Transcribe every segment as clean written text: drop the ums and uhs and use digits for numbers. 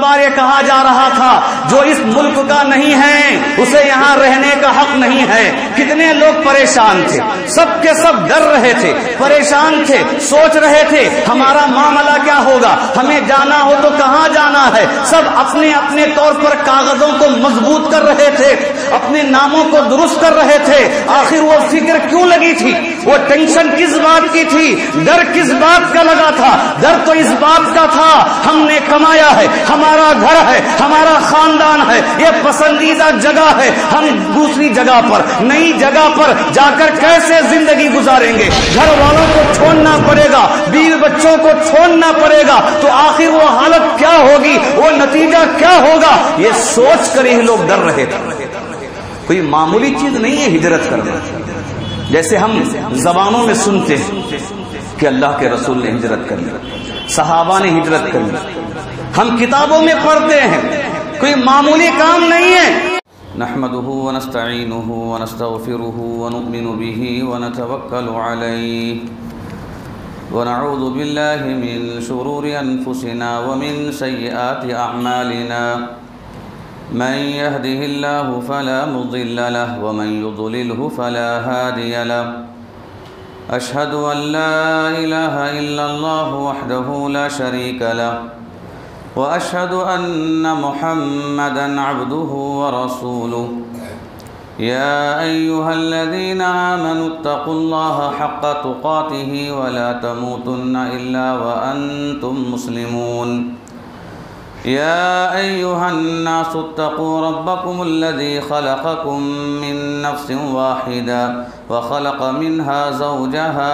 बार ये कहा जा रहा था जो इस मुल्क का नहीं है उसे यहाँ रहने का हक नहीं है। कितने लोग परेशान थे, सब के सब डर रहे थे, परेशान थे, सोच रहे थे हमारा मामला क्या होगा, हमें जाना हो तो कहाँ जाना है। सब अपने अपने तौर पर कागजों को मजबूत कर रहे थे, अपने नामों को दुरुस्त कर रहे थे। आखिर वो फिक्र क्यों लगी थी, वो टेंशन किस बात की थी, डर किस बात का लगा था? डर तो इस बात का था हमने कमाया है, हमारा घर है, हमारा खानदान है, ये पसंदीदा जगह है, हम दूसरी जगह पर, नई जगह पर जाकर कैसे जिंदगी गुजारेंगे। घर वालों को छोड़ना पड़ेगा, बीवी बच्चों को छोड़ना पड़ेगा, तो आखिर वो हालत क्या होगी, वो नतीजा क्या होगा, ये सोच कर ही लोग डर रहे थे। कोई मामूली चीज नहीं है हिजरत करना। जैसे हम जबानों में सुनते हैं कि अल्लाह के रसूल ने हिजरत कर ली, सहाबा ने हिजरत कर ली, हम किताबों में पढ़ते हैं, कोई मामूली काम नहीं है। नहमदुहु व नस्तईनुहु व नस्तगफिरुहु व नुमिनु बिही व नतवक्कलु अलैहि व नऊज़ु बिल्लाहि मिन शुरूरि अनफुसिना व मिन सय्यिआति अअमालिना मन यहदिहिल्लाहु फला मुज़िल्ल लहु व मन युज़लिलहु फला हादिय लहु। अशहदु अन ला इलाहा इल्लल्लाहु वहदहु ला शरीका लहु व अशहदु अन्न मुहम्मदन अब्दुहु व रसूलुहु। या अय्युहल्लज़ीना आमनुत्तक़ुल्लाहा हक़्क़ तुक़ातिही व ला तमूतुन्ना इल्ला व अंतुम मुस्लिमून। या अय्युहन्नासुत्तक़ू रब्बकुमुल्लज़ी ख़लक़कुम मिन नफ़्सिन वाहिदा व ख़लक़ मिन्हा ज़ौजहा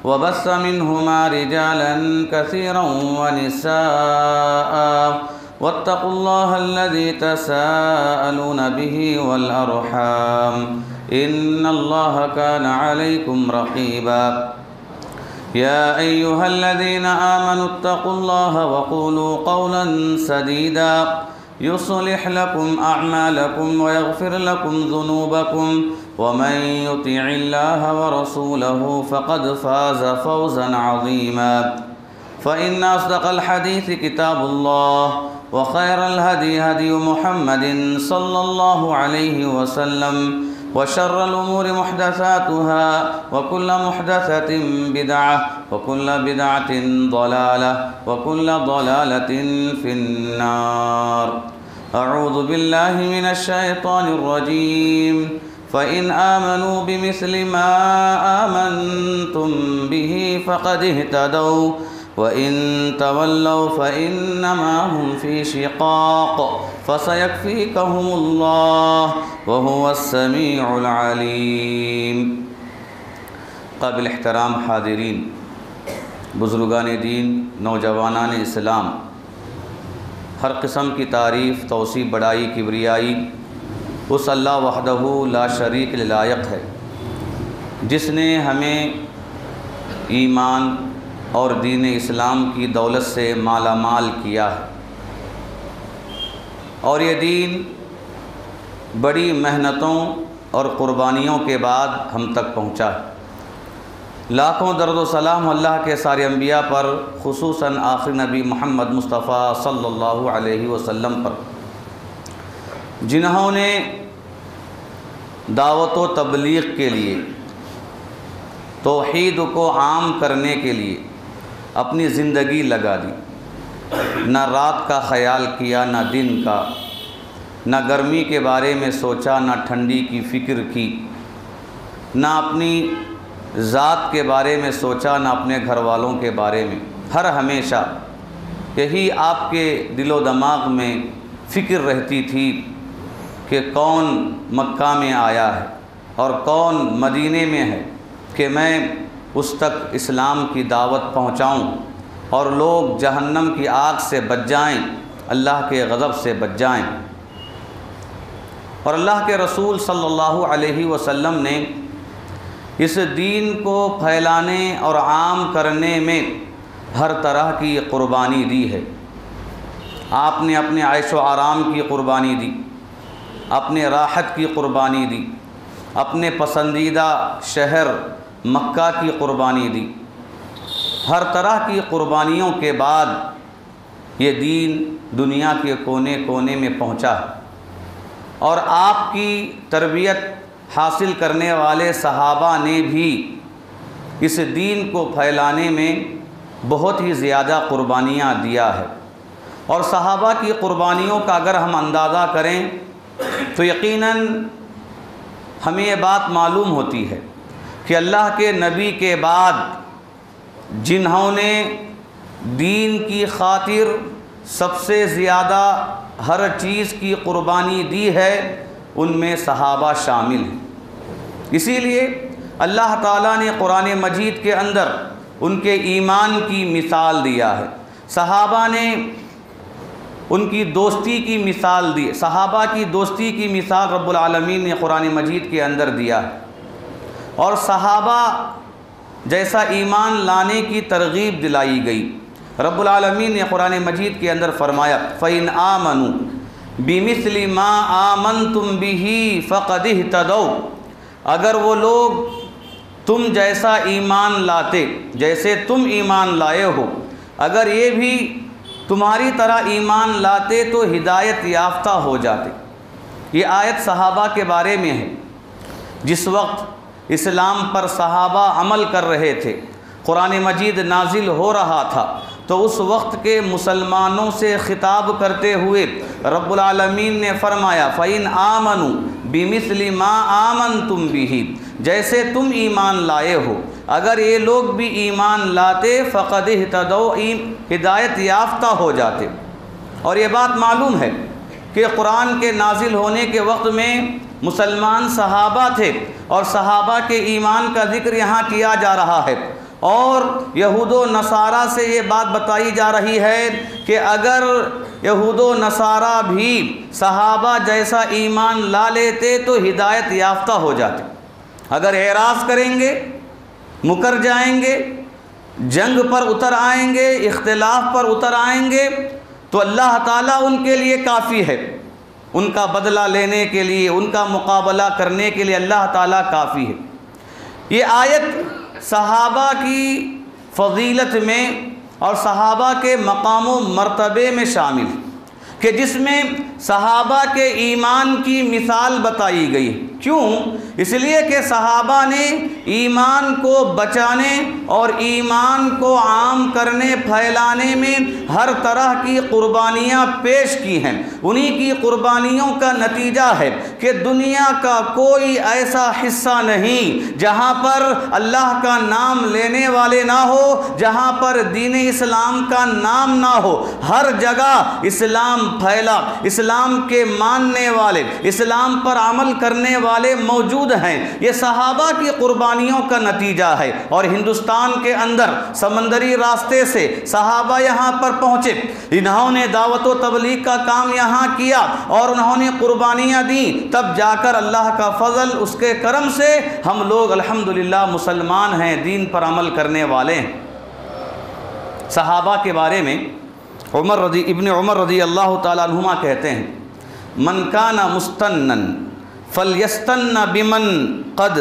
व बस्स मिन्हुमा रिजालन कसीरन व निसाअ वत्तक़ुल्लाहल्लज़ी तसाअलून बिही वल अर्हाम इन्नल्लाहा काना अलैकुम रक़ीबा। या अय्युहल्लज़ीना आमनुत्तक़ुल्लाहा वक़ूलू क़ौलन सदीदा युस्लिह लकुम अअमालकुम व यग़फ़िर लकुम ज़ुनूबकुम व मन युतिइल्लाहा व रसूलहु फ़क़द फ़ाज़ फ़ौज़न अज़ीमा। फ़इन्न अस्दक़ल हदीस किताबुल्लाह व खैरल हदी हदी मुहम्मदिन सल्लल्लाहु अलैहि वसल्लम व शर्रल उमूरि मुहदसातुहा व कुल्ल मुहदसतिन बिदअह व कुल्ल बिदअतिन ज़लालह व कुल्ल ज़लालतिन फिन्नार। अऊज़ु बिल्लाहि मिनश शैतानिर रजीम। फ़इन आमनू बिमिस्लि मा आमनतुम बिही फ़क़द इहतदौ व इन तवल्लौ फ़इन्नमा हुम फ़ी शिक़ाक़ फ़सयक्फ़ीकहुमुल्लाह व हुवस्समीउल अलीम। क़ाबिल एहतराम हाज़िरीन, बुज़ुर्गान दीन, नौजवानान इस्लाम, हर किस्म की तारीफ़, तौसीफ़, बड़ाई, किबरियाई उस अल्लाह वहदहू ला शरीक लायक है जिसने हमें ईमान और दीन इस्लाम की दौलत से माला माल किया है। और ये दीन बड़ी मेहनतों और क़ुरबानियों के बाद हम तक पहुँचा है। लाखों दर्द व सलाम अल्लाह के सारे अम्बिया पर, खुसूसन आखिरी नबी मोहम्मद मुस्तफ़ा सल्लल्लाहु अलैहि वसल्लम पर, जिन्होंने दावत व तबलीग के लिए, तौहीद को आम करने के लिए अपनी ज़िंदगी लगा दी। न रात का ख़याल किया, न दिन का, न गर्मी के बारे में सोचा, न ठंडी की फ़िक्र की, न अपनी ज़ात के बारे में सोचा, न अपने घर वालों के बारे में। हर हमेशा यही आपके दिलो दिमाग में फ़िक्र रहती थी कि कौन मक्का में आया है और कौन मदीने में है कि मैं उस तक इस्लाम की दावत पहुँचाऊँ और लोग जहन्नम की आग से बच जाएँ, अल्लाह के गज़ब से बच जाएँ। और अल्लाह के रसूल सल्लल्लाहु अलैहि वसल्लम ने इस दीन को फैलाने और आम करने में हर तरह की क़ुरबानी दी है। आपने अपने ऐशो आराम की क़ुरबानी दी, अपने राहत की क़ुरबानी दी, अपने पसंदीदा शहर मक्का की क़ुरबानी दी। हर तरह की क़ुरबानियों के बाद ये दीन दुनिया के कोने कोने में पहुंचा है। और आपकी तरबियत हासिल करने वाले सहाबा ने भी इस दीन को फैलाने में बहुत ही ज़्यादा क़ुरबानियाँ दिया है। और सहाबा की क़ुरबानियों का अगर हम अंदाज़ा करें तो यकीनन हमें ये बात मालूम होती है कि अल्लाह के नबी के बाद जिन्होंने दीन की खातिर सबसे ज़्यादा हर चीज़ की क़ुरबानी दी है उनमें सहाबा शामिल हैं। इसीलिए अल्लाह ताला ने कुरान मजीद के अंदर उनके ईमान की मिसाल दिया है। सहाबा ने उनकी दोस्ती की मिसाल दी, सहाबा की दोस्ती की मिसाल रब्बुल आलमीन ने कुरान मजीद के अंदर दिया है। और सहाबा जैसा ईमान लाने की तरगीब दिलाई गई। रब्बुल आलमीन ने कुरान मजीद के अंदर फरमाया फ़इन आमनु बिमिस्लि मा आमनतुम बिही फ़क़द इह्तदौ, अगर वो लोग तुम जैसा ईमान लाते, जैसे तुम ईमान लाए हो, अगर ये भी तुम्हारी तरह ईमान लाते तो हिदायत याफ्ता हो जाते। ये आयत सहाबा के बारे में है। जिस वक्त इस्लाम पर सहाबा अमल कर रहे थे, कुरान मजीद नाजिल हो रहा था, तो उस वक्त के मुसलमानों से खिताब करते हुए रब्बुल आलमीन ने फरमाया फ़इन आमनु बिमिस्लि मा आमनतुम बिही, जैसे तुम ईमान लाए हो अगर ये लोग भी ईमान लाते फ़क़द इह्तदौ, हिदायत याफ्ता हो जाते। और ये बात मालूम है कि कुरान के नाजिल होने के वक्त में मुसलमान सहाबा थे और सहाबा के ईमान का ज़िक्र यहाँ किया जा रहा है। और यहूदो नसारा से ये बात बताई जा रही है कि अगर यहूदो नसारा भी सहाबा जैसा ईमान ला लेते तो हिदायत याफ्ता हो जाते। अगर एराज़ करेंगे, मुकर जाएंगे, जंग पर उतर आएंगे, इख्तिलाफ पर उतर आएंगे, तो अल्लाह ताला उनके लिए काफ़ी है। उनका बदला लेने के लिए, उनका मुकाबला करने के लिए अल्लाह ताला काफ़ी है। ये आयत सहाबा की फ़जीलत में और सहाबा के मकाम व मर्तबे में शामिल कि जिसमें सहाबा के ईमान की मिसाल बताई गई। क्यों? इसलिए कि सहाबा ने ईमान को बचाने और ईमान को आम करने फैलाने में हर तरह की क़ुरबानियाँ पेश की हैं। उन्हीं की क़ुरबानियों का नतीजा है कि दुनिया का कोई ऐसा हिस्सा नहीं जहाँ पर अल्लाह का नाम लेने वाले ना हो, जहाँ पर दीन इस्लाम का नाम ना हो। हर जगह इस्लाम फैला, इस्लाम के मानने वाले, इस्लाम पर अमल करने वाले मौजूद हैं। ये सहाबा की क़ुरबानियों का नतीजा है। और हिंदुस्तान के अंदर समंदरी रास्ते से सहाबा यहाँ पर पहुँचे, इन्होंने दावत व तबलीग का काम यहाँ किया और उन्होंने क़ुरबानियाँ दी, तब जाकर अल्लाह का फ़ज़ल, उसके करम से हम लोग अल्हम्दुलिल्लाह मुसलमान हैं, दीन पर अमल करने वाले हैं। सहाबा के बारे में इब्न उमर रज़ी अल्लाह ताला अन्हुमा कहते हैं मन काना मुस्तन्नन फलयस्तन्न बिमन क़द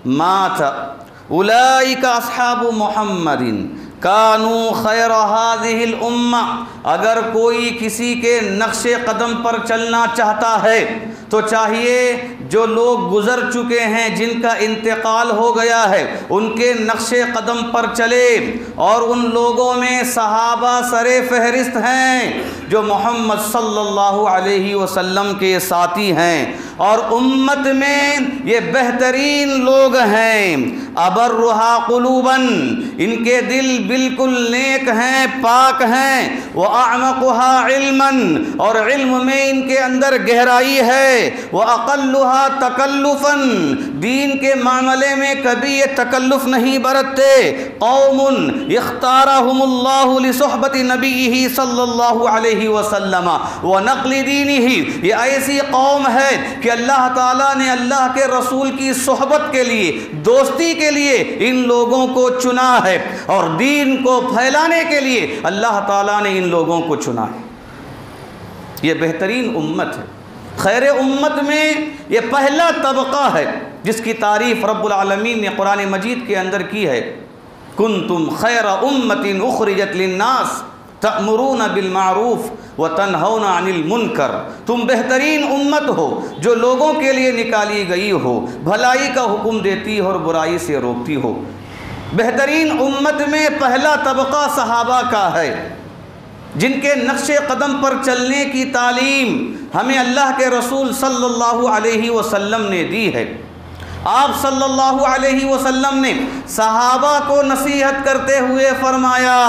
मात उलाइका अस्हाबु मुहम्मदिन कानू खैर हाज़िहिल उम्मा। अगर कोई किसी के नक्शे कदम पर चलना चाहता है तो चाहिए जो लोग गुज़र चुके हैं, जिनका इंतकाल हो गया है, उनके नक्शे कदम पर चले। और उन लोगों में सहाबा सरे फहरिस्त हैं जो मोहम्मद सल्लल्लाहु अलैहि वसल्लम के साथी हैं और उम्मत में ये बेहतरीन लोग हैं। अबर्रुहा क़ुलूबन, इनके दिल बिल्कुल नेक हैं, पाक हैं। व अअमक़ुहा इल्मन, और इल्म में इनके अंदर गहराई है। व अक़ल्लुहा तकल्लुफ़न, दीन के मामले में कभी ये तकल्लुफ़ नहीं बरतते। क़ौमुन इख्तारहुमुल्लाहु लिसुहबति नबीही सल्लल्लाहु अलैहि वसल्लम व नक़्लि दीनिही, ये ऐसी कौम है कि अल्लाह ताला ने अल्लाह के रसूल की सोहबत के लिए, दोस्ती के लिए इन लोगों को चुना है और दीन को फैलाने के लिए अल्लाह ताला ने इन लोगों को चुना है। ये बेहतरीन उम्मत है। खैर उम्मत में ये पहला तबका है जिसकी तारीफ़ रब्बुल आलमीन ने कुरान मजीद के अंदर की है। कुंतुम खैर उम्मतिन उखरिजत लिन्नास तअमुरूना बिल मारूफ व तनहौना अनिल मुनकर, तुम बेहतरीन उम्मत हो जो लोगों के लिए निकाली गई हो, भलाई का हुक्म देती हो और बुराई से रोकती हो। बेहतरीन उम्मत में पहला तबका सहाबा का है, जिनके नक्शे कदम पर चलने की तालीम हमें अल्लाह के रसूल सल्लल्लाहु अलैहि वसल्लम ने दी है। आप सल्लल्लाहु अलैहि वसल्लम ने सहाबा को नसीहत करते हुए फरमाया,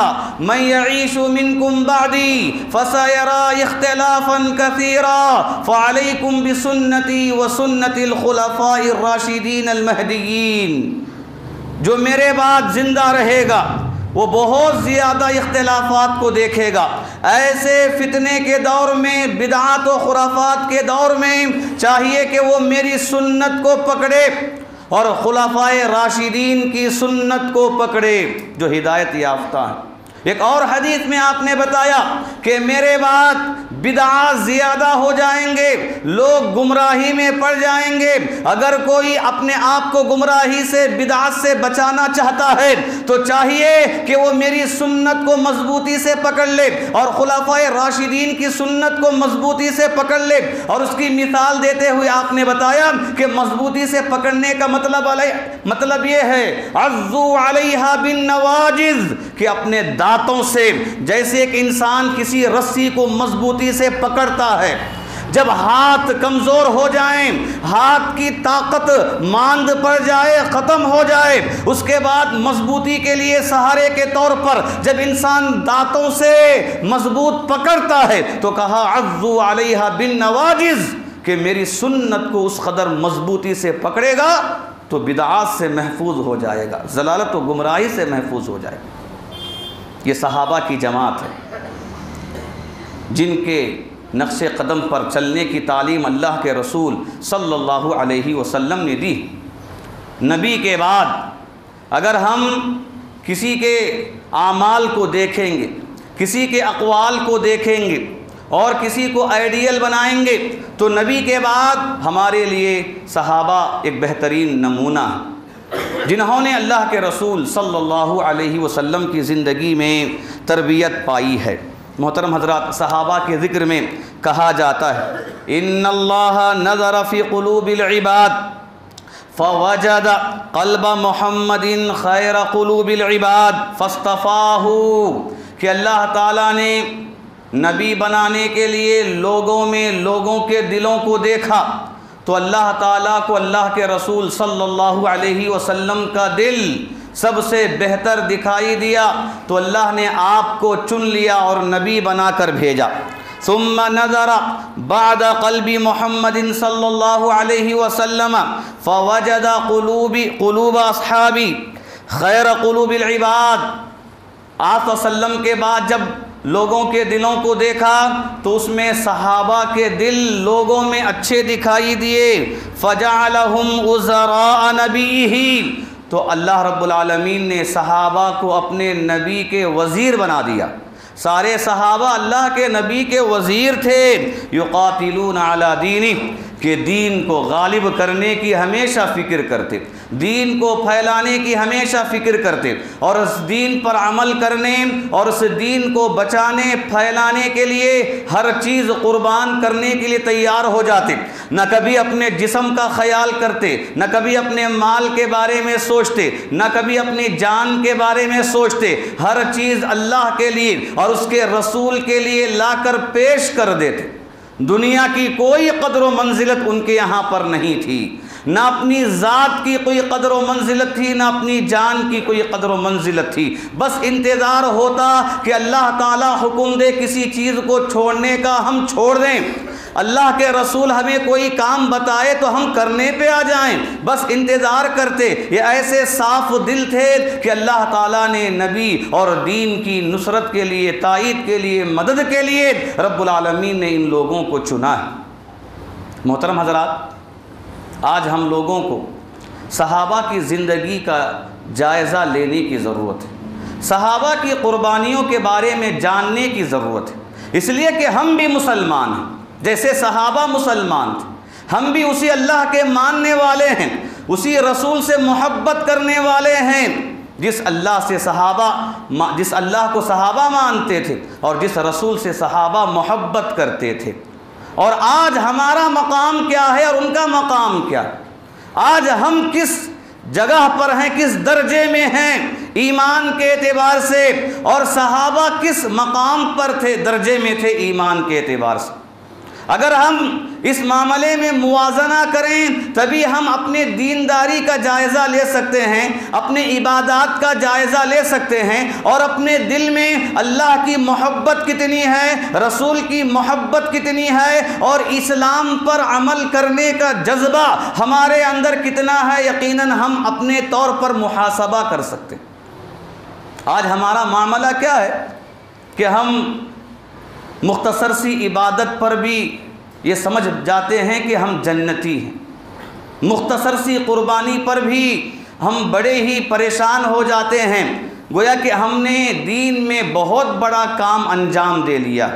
मैं यईशु मिनकुम बादी फसयरा इख्तिलाफन कसीरा फअलैकुम बिसुन्नती व सुन्नतिल खुलफाइर राशिदीन अल महदियीन। जो मेरे बाद ज़िंदा रहेगा वो बहुत ज़्यादा इख्तिलाफात को देखेगा। ऐसे फितने के दौर में, बिदअत व खुराफात के दौर में चाहिए कि वो मेरी सुन्नत को पकड़े और खुलफाए राशिदीन की सुन्नत को पकड़े जो हिदायत याफ्ता है। एक और हदीस में आपने बताया कि मेरे बाद बिदअत ज़्यादा हो जाएंगे, लोग गुमराही में पड़ जाएंगे। अगर कोई अपने आप को गुमराही से, बिदअत से बचाना चाहता है तो चाहिए कि वो मेरी सुन्नत को मजबूती से पकड़ ले और खुलफाए राशिदीन की सुन्नत को मजबूती से पकड़ ले। और उसकी मिसाल देते हुए आपने बताया कि मजबूती से पकड़ने का मतलब ये है अज़्ज़ू अलैहा बिन नवाजिज़, कि अपने दांतों से, जैसे एक इंसान किसी रस्सी को मजबूती से पकड़ता है, जब हाथ कमज़ोर हो जाएं, हाथ की ताकत मांद पड़ जाए, ख़त्म हो जाए, उसके बाद मजबूती के लिए सहारे के तौर पर जब इंसान दांतों से मजबूत पकड़ता है तो कहा अज़्ज़ू अलैहा बिन नवाजिज़, कि मेरी सुन्नत को उस कदर मजबूती से पकड़ेगा तो बिदअत से महफूज हो जाएगा, ज़लालत व गुमराही से महफूज हो जाएगा। ये सहाबा की जमात है जिनके नक्शे कदम पर चलने की तालीम अल्लाह के रसूल सल्लल्लाहु अलैहि वसल्लम ने दी। नबी के बाद अगर हम किसी के आमाल को देखेंगे, किसी के अक़वाल को देखेंगे और किसी को आइडियल बनाएंगे तो नबी के बाद हमारे लिए सहाबा एक बेहतरीन नमूना है, जिन्होंने अल्लाह के रसूल सल्लल्लाहु अलैहि वसल्लम की ज़िंदगी में तरबियत पाई है। मोहतरम हज़रात, सहाबा के ज़िक्र में कहा जाता है इन्नल्लाह नज़र फ़ी क़ुलूबिल इबाद फ़वजद क़ल्ब मुहम्मदिन खैर क़ुलूबिल इबाद फ़स्तफ़ाहु, कि अल्लाह ताला ने नबी बनाने के लिए लोगों में, लोगों के दिलों को देखा तो अल्लाह ताला को अल्लाह के रसूल सल्लल्लाहु अलैहि वसल्लम का दिल सबसे बेहतर दिखाई दिया तो अल्लाह ने आपको चुन लिया और नबी बनाकर भेजा। सुम्मा नज़रा बाद क़ल्बी मुहम्मदिन सल्लल्लाहु अलैहि वसल्लम फ़वजद क़ुलूब अस्हाबी खैर क़ुलूबिल इबाद। आप वसल्लम के बाद जब लोगों के दिलों को देखा तो उसमें सहाबा के दिल लोगों में अच्छे दिखाई दिए। फ़जअलहुम उज़रा नबीही, तो अल्लाह रब्बुल आलमीन ने सहाबा को अपने नबी के वज़ीर बना दिया। सारे सहाबा अल्लाह के नबी के वज़ीर थे। युक़ातिलून अला दीनी, कि दीन को गालिब करने की हमेशा फ़िक्र करते, दीन को फैलाने की हमेशा फ़िक्र करते और उस दीन पर अमल करने और उस दीन को बचाने, फैलाने के लिए हर चीज़ कुर्बान करने के लिए तैयार हो जाते। न कभी अपने जिस्म का ख्याल करते, न कभी अपने माल के बारे में सोचते, न कभी अपनी जान के बारे में सोचते। हर चीज़ अल्लाह के लिए और उसके रसूल के लिए लाकर पेश कर देते। दुनिया की कोई कदर व मंजिलत उनके यहाँ पर नहीं थी, ना अपनी ज़ात की कोई कदर व मंजिलत थी, ना अपनी जान की कोई कदर व मंजिलत थी। बस इंतज़ार होता कि अल्लाह ताला हुक्म दे किसी चीज़ को छोड़ने का, हम छोड़ दें। अल्लाह के रसूल हमें कोई काम बताए तो हम करने पे आ जाएं, बस इंतज़ार करते। ये ऐसे साफ दिल थे कि अल्लाह ताला ने नबी और दीन की नुसरत के लिए, ताईद के लिए, मदद के लिए रब्बुल आलमीन ने इन लोगों को चुना है। मोहतरम हज़रात, आज हम लोगों को सहाबा की ज़िंदगी का जायज़ा लेने की ज़रूरत है, सहाबा की क़ुरबानियों के बारे में जानने की ज़रूरत है, इसलिए कि हम भी मुसलमान हैं। जैसे सहाबा मुसलमान थे, हम भी उसी अल्लाह के मानने वाले हैं, उसी रसूल से मोहब्बत करने वाले हैं। जिस अल्लाह को सहाबा मानते थे और जिस रसूल से सहाबा मोहब्बत करते थे। और आज हमारा मकाम क्या है और उनका मकाम क्या है? आज हम किस जगह पर हैं, किस दर्जे में हैं ईमान के एतबार से, और सहाबा किस मकाम पर थे, दर्जे में थे ईमान के एतबार से। अगर हम इस मामले में मुवाजना करें तभी हम अपने दीनदारी का जायज़ा ले सकते हैं, अपने इबादत का जायज़ा ले सकते हैं, और अपने दिल में अल्लाह की मोहब्बत कितनी है, रसूल की मोहब्बत कितनी है, और इस्लाम पर अमल करने का जज्बा हमारे अंदर कितना है, यकीनन हम अपने तौर पर मुहासबा कर सकते हैं। आज हमारा मामला क्या है कि हम मुख्तसर सी इबादत पर भी ये समझ जाते हैं कि हम जन्नती हैं, मुख्तसर सी कुर्बानी पर भी हम बड़े ही परेशान हो जाते हैं, गोया कि हमने दीन में बहुत बड़ा काम अंजाम दे लिया।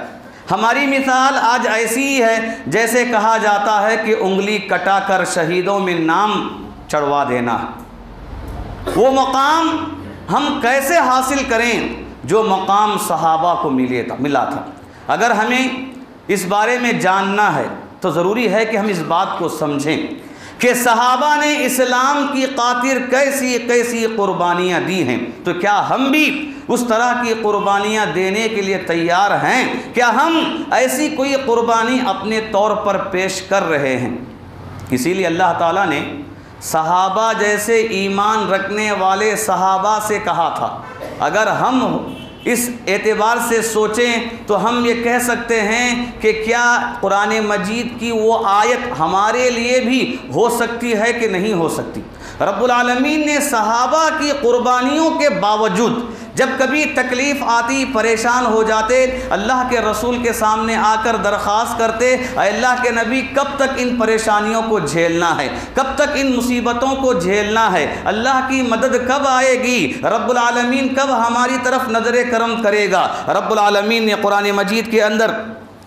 हमारी मिसाल आज ऐसी ही है जैसे कहा जाता है कि उंगली कटाकर शहीदों में नाम चढ़वा देना। वो मकाम हम कैसे हासिल करें जो मकाम सहाबा को मिला था? अगर हमें इस बारे में जानना है तो ज़रूरी है कि हम इस बात को समझें कि सहाबा ने इस्लाम की खातिर कैसी कैसी कुर्बानियाँ दी हैं। तो क्या हम भी उस तरह की कुर्बानियाँ देने के लिए तैयार हैं? क्या हम ऐसी कोई कुर्बानी अपने तौर पर पेश कर रहे हैं? इसीलिए अल्लाह ताला ने सहाबा जैसे ईमान रखने वाले सहाबा से कहा था। अगर हम इस एतबार से सोचें तो हम ये कह सकते हैं कि क्या कुरान मजीद की वो आयत हमारे लिए भी हो सकती है कि नहीं हो सकती। रब्बुल आलमीन ने सहाबा की कुर्बानियों के बावजूद जब कभी तकलीफ़ आती, परेशान हो जाते, अल्लाह के रसूल के सामने आकर दरख्वास्त करते, अल्लाह के नबी कब तक इन परेशानियों को झेलना है, कब तक इन मुसीबतों को झेलना है, अल्लाह की मदद कब आएगी, रब्बुल आलमीन कब हमारी तरफ नज़र करम करेगा। रब्बुल आलमीन ने कुरान मजीद के अंदर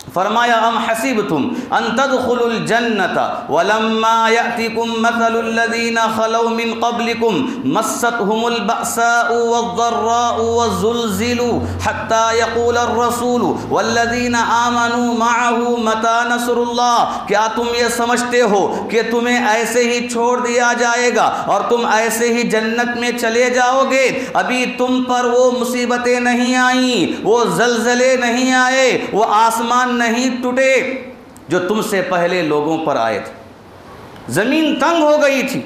फरमाया, अम हसीबतुम अन तदखुलुल जन्नता वलम्मा यअतिकुम मसलुल लज़ीना खलौ मिन क़ब्लिकुम मस्सतहुमुल बअसाउ वज़्ज़र्राउ वज़ुल्ज़िलू हत्ता यक़ूलर रसूलु वल्लज़ीना आमनू मअहू मता नस्रुल्लाह। क्या तुम ये समझते हो कि तुम्हें ऐसे ही छोड़ दिया जाएगा और तुम ऐसे ही जन्नत में चले जाओगे? अभी तुम पर वो मुसीबतें नहीं आई, वो ज़लज़ले नहीं आए, वो आसमान नहीं टूटे जो तुमसे पहले लोगों पर आए थे। ज़मीन तंग हो गई थी,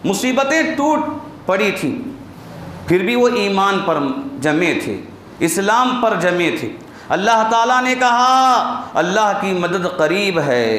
मुसीबतें टूट पड़ी थी, फिर भी वो ईमान पर जमे थे, इस्लाम पर जमे थे। अल्लाह ताला ने कहा अल्लाह की मदद करीब है,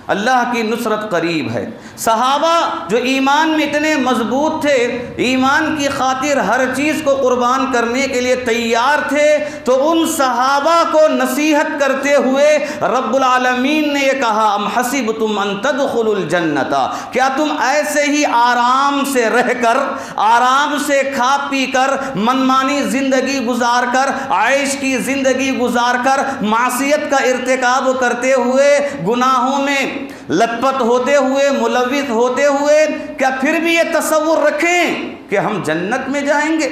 अल्लाह की नुसरत करीब है। सहाबा जो ईमान में इतने मजबूत थे, ईमान की खातिर हर चीज़ को कुर्बान करने के लिए तैयार थे, तो उन सहाबा को नसीहत करते हुए रब्बुल आलमीन ने ये कहा, अम हसीबतुम अन तदखुलुल जन्नता, क्या तुम ऐसे ही आराम से रहकर, आराम से खा पी कर, मनमानी ज़िंदगी गुजार कर, आयश की ज़िंदगी गुजार कर, मासियत का इर्तिकाब करते हुए, गुनाहों में लतपत होते हुए, मुलविस होते हुए, क्या फिर भी ये तसव्वुर रखें कि हम जन्नत में जाएंगे?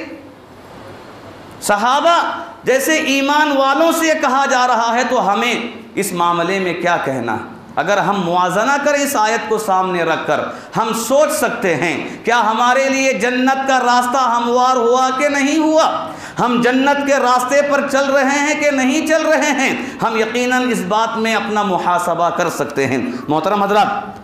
सहाबा जैसे ईमान वालों से कहा जा रहा है तो हमें इस मामले में क्या कहना है? अगर हम मुआजना करें इस आयत को सामने रखकर, हम सोच सकते हैं क्या हमारे लिए जन्नत का रास्ता हमवार हुआ कि नहीं हुआ? हम जन्नत के रास्ते पर चल रहे हैं कि नहीं चल रहे हैं? हम यकीनन इस बात में अपना मुहासबा कर सकते हैं। मोहतरम हज़रात,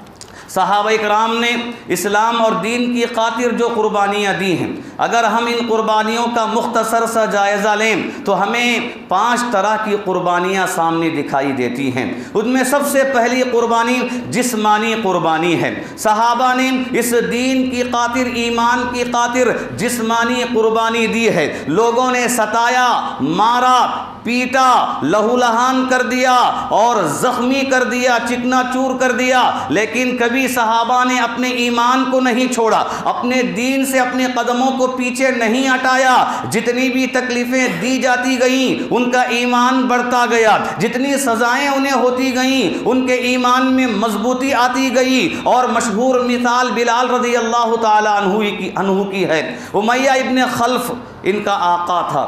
सहाबा कराम ने इस्लाम और दीन की खातिर जो कुर्बानियाँ दी हैं, अगर हम इन कुर्बानियों का मुख्तसर सा जायज़ा लें तो हमें 5 तरह की कुर्बानियाँ सामने दिखाई देती हैं। उनमें सबसे पहली कुर्बानी जिस्मानी कुर्बानी है। सहाबा ने इस दीन की खातिर, ईमान की खातिर जिस्मानी कुर्बानी दी है। लोगों ने सताया, मारा, पीटा, लहूलहान कर दिया और ज़ख्मी कर दिया, चिकना चूर कर दिया, लेकिन कभी कभी सहाबा ने अपने ईमान को नहीं छोड़ा, अपने दीन से अपने कदमों को पीछे नहीं हटाया। जितनी भी तकलीफ़ें दी जाती गईं उनका ईमान बढ़ता गया, जितनी सज़ाएं उन्हें होती गईं उनके ईमान में मजबूती आती गई। और मशहूर मिसाल बिलाल रज़ी अल्लाह ताला अन्हु की है। उमैया इब्न खल्फ इनका आका था,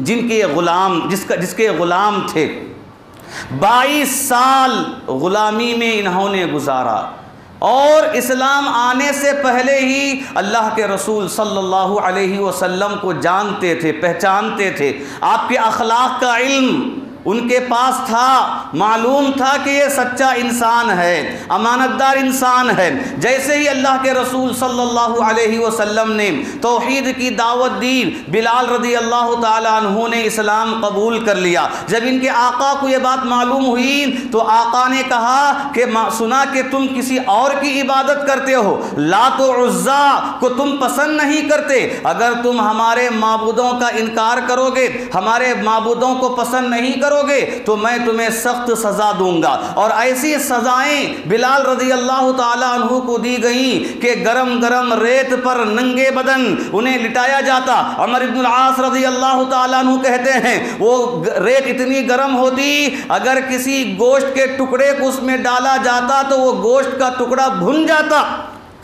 जिसके ग़ुलाम थे। 22 साल ग़ुलामी में इन्होंने गुजारा और इस्लाम आने से पहले ही अल्लाह के रसूल सल्लल्लाहु अलैहि वसल्लम को जानते थे, पहचानते थे। आपके अखलाक का इल्म उनके पास था, मालूम था कि ये सच्चा इंसान है, अमानतदार इंसान है। जैसे ही अल्लाह के रसूल सल्लल्लाहु अलैहि वसल्लम ने तौहीद की दावत दी, बिलाल रज़ी अल्लाह ताला अन्हु ने इस्लाम कबूल कर लिया। जब इनके आका को ये बात मालूम हुई तो आका ने कहा कि सुना कि तुम किसी और की इबादत करते हो, लात व उज़्ज़ा को तुम पसंद नहीं करते। अगर तुम हमारे माबूदों का इनकार करोगे, हमारे माबूदों को पसंद नहीं करोगे तो मैं तुम्हें सख्त सज़ा दूंगा। और ऐसी सज़ाएं बिलाल रज़ी अल्लाह ताला अन्हु को दी गई कि गरम गरम रेत पर नंगे बदन उन्हें लिटाया जाता। अमर इब्नुल आस रज़ी अल्लाह ताला अन्हु कहते हैं वो रेत इतनी गर्म होती, अगर किसी गोश्त के टुकड़े को उसमें डाला जाता तो वो गोश्त का टुकड़ा भुन जाता,